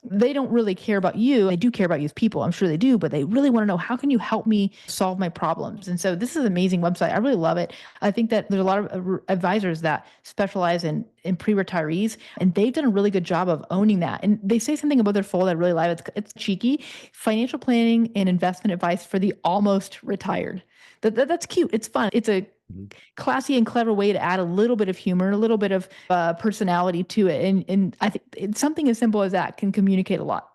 they don't really care about you. They do care about you as people. I'm sure they do, but they really want to know, how can you help me solve my problems? And so this is an amazing website. I really love it. I think that there's a lot of advisors that specialize in pre-retirees, and they've done a really good job of owning that. And they say something about their fold I really like. It's cheeky. Financial planning and investment advice for the almost retired. That's cute. It's fun. It's a classy and clever way to add a little bit of humor, a little bit of personality to it. And I think something as simple as that can communicate a lot.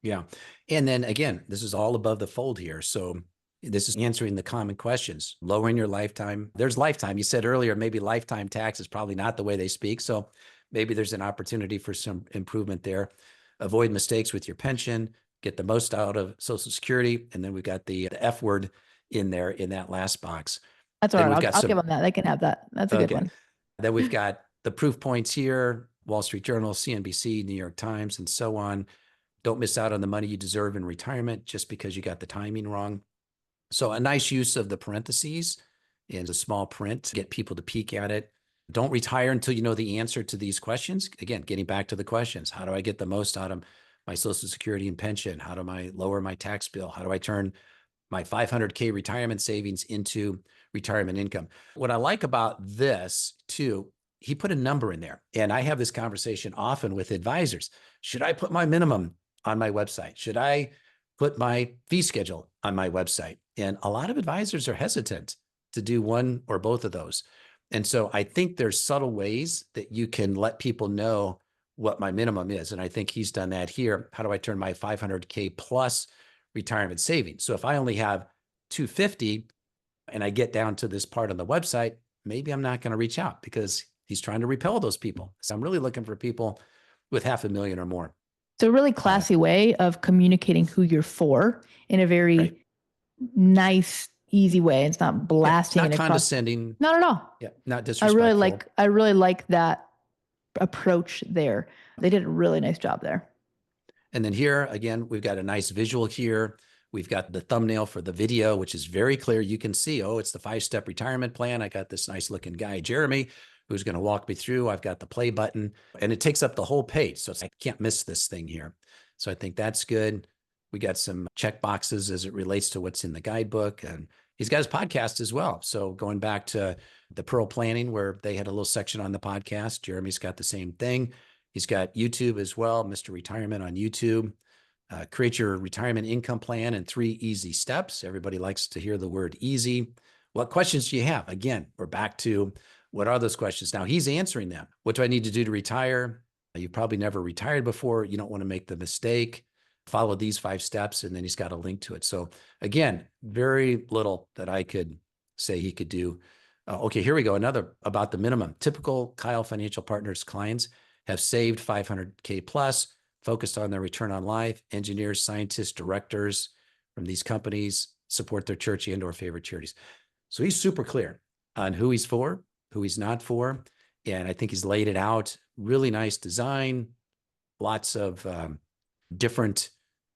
Yeah. And then again, this is all above the fold here. So this is answering the common questions, lowering your lifetime. There's lifetime. You said earlier, maybe lifetime tax is probably not the way they speak. So maybe there's an opportunity for some improvement there. Avoid mistakes with your pension, get the most out of Social Security. And then we've got the F word in there in that last box. That's all right. I'll give them that. They can have that. That's a good one. Then we've got the proof points here, Wall Street Journal, CNBC, New York Times, and so on. Don't miss out on the money you deserve in retirement just because you got the timing wrong. So a nice use of the parentheses and a small print to get people to peek at it. Don't retire until you know the answer to these questions. Again, getting back to the questions. How do I get the most out of my Social Security and pension? How do I lower my tax bill? How do I turn my 500K retirement savings into retirement income? What I like about this too, he put a number in there. And I have this conversation often with advisors. Should I put my minimum on my website? Should I put my fee schedule on my website? And a lot of advisors are hesitant to do one or both of those. And so I think there's subtle ways that you can let people know what my minimum is. And I think he's done that here. How do I turn my 500K plus retirement savings? So if I only have 250 and I get down to this part on the website, maybe I'm not going to reach out because he's trying to repel those people. So I'm really looking for people with $500,000 or more. It's a really classy way of communicating who you're for in a very nice, easy way. It's not blasting. Not condescending. Not at all. Yeah, not disrespectful. I really like that approach there. They did a really nice job there. And then here, again, we've got a nice visual here. We've got the thumbnail for the video, which is very clear. You can see, it's the 5-step retirement plan. I got this nice looking guy, Jeremy, who's going to walk me through. I've got the play button and it takes up the whole page. So I can't miss this thing here. So I think that's good. We got some check boxes as it relates to what's in the guidebook, and he's got his podcast as well. So going back to the Pearl Planning, where they had a little section on the podcast, Jeremy's got the same thing. He's got YouTube as well, Mr. Retirement on YouTube. Create your retirement income plan in 3 easy steps. Everybody likes to hear the word easy. What questions do you have? Again, we're back to what are those questions? Now he's answering them. What do I need to do to retire? You've probably never retired before. You don't want to make the mistake. Follow these 5 steps, and then he's got a link to it. So again, very little that I could say he could do. Okay, here we go. Another about the minimum. Typical Kyle Financial Partners clients have saved 500K plus, focused on their return on life. Engineers, scientists, directors from these companies support their church and or favorite charities. So he's super clear on who he's for, who he's not for. And I think he's laid it out. Really nice design, lots of different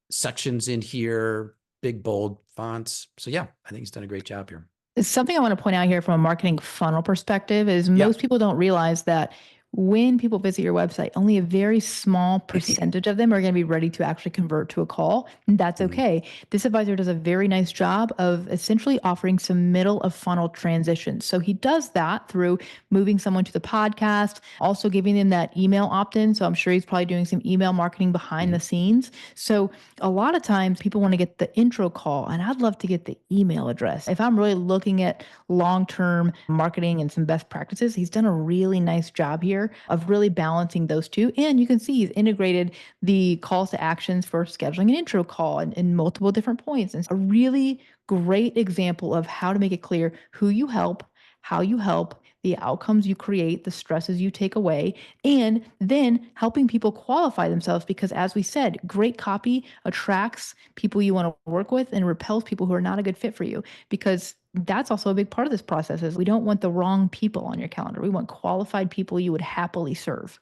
sections in here, big, bold fonts. So yeah, I think he's done a great job here. Something I want to point out here from a marketing funnel perspective is Yeah. most people don't realize that when people visit your website, only a very small percentage of them are going to be ready to actually convert to a call. And that's okay. This advisor does a very nice job of essentially offering some middle of funnel transitions. So he does that through moving someone to the podcast, also giving them that email opt-in. So I'm sure he's probably doing some email marketing behind the scenes. So a lot of times people want to get the intro call, and I'd love to get the email address. If I'm really looking at long-term marketing and some best practices, he's done a really nice job here of really balancing those two. And you can see he's integrated the calls to actions for scheduling an intro call in multiple different points. And a really great example of how to make it clear who you help, how you help, the outcomes you create, the stresses you take away, and then helping people qualify themselves. Because as we said, great copy attracts people you want to work with and repels people who are not a good fit for you. Because that's also a big part of this process is we don't want the wrong people on your calendar. We want qualified people you would happily serve.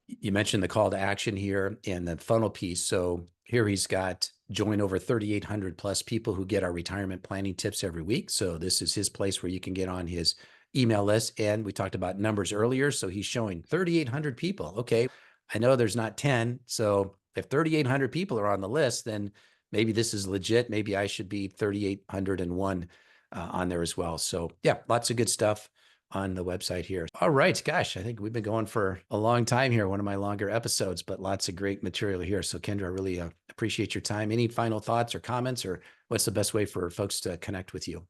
You mentioned the call to action here and the funnel piece. So here he's got join over 3,800 plus people who get our retirement planning tips every week. So this is his place where you can get on his email list. And we talked about numbers earlier. So he's showing 3,800 people. Okay. I know there's not 10. So if 3,800 people are on the list, then maybe this is legit. Maybe I should be 3,801 on there as well. So yeah, lots of good stuff on the website here. All right, gosh, I think we've been going for a long time here, one of my longer episodes, but lots of great material here. So Kendra, I really appreciate your time. Any final thoughts or comments, or what's the best way for folks to connect with you?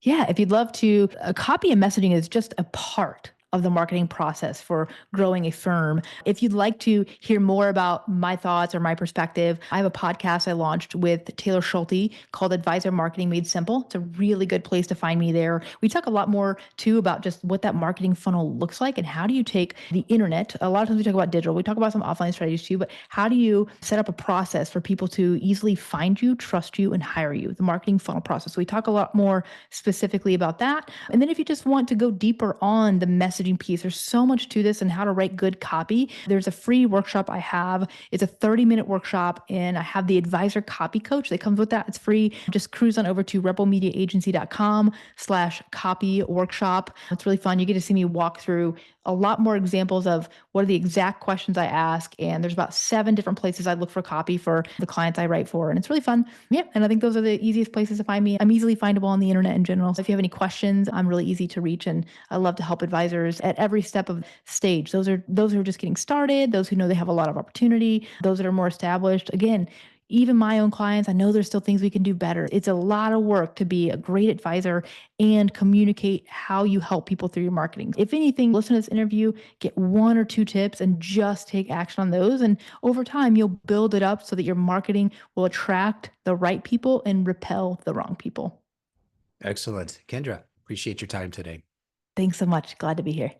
Yeah, if you'd love to, copy and messaging is just a part of the marketing process for growing a firm. If you'd like to hear more about my thoughts or my perspective, I have a podcast I launched with Taylor Schulte called Advisor Marketing Made Simple. It's a really good place to find me there. We talk a lot more too about just what that marketing funnel looks like and how do you take the internet. A lot of times we talk about digital, we talk about some offline strategies too, but how do you set up a process for people to easily find you, trust you, and hire you, the marketing funnel process. So we talk a lot more specifically about that. And then if you just want to go deeper on the messaging piece, there's so much to this and how to write good copy. There's a free workshop I have. It's a 30-minute workshop, and I have the advisor copy coach that comes with that. It's free. Just cruise on over to rebelmediaagency.com/copy workshop. It's really fun. You get to see me walk through a lot more examples of what are the exact questions I ask. And there's about 7 different places I look for copy for the clients I write for. And it's really fun. Yeah. And I think those are the easiest places to find me. I'm easily findable on the internet in general. So if you have any questions, I'm really easy to reach. And I love to help advisors at every step of stage. Those who are just getting started, those who know they have a lot of opportunity, those that are more established. Again, even my own clients, I know there's still things we can do better. It's a lot of work to be a great advisor and communicate how you help people through your marketing. If anything, listen to this interview, get 1 or 2 tips and just take action on those. And over time, you'll build it up so that your marketing will attract the right people and repel the wrong people. Excellent. Kendra, appreciate your time today. Thanks so much. Glad to be here.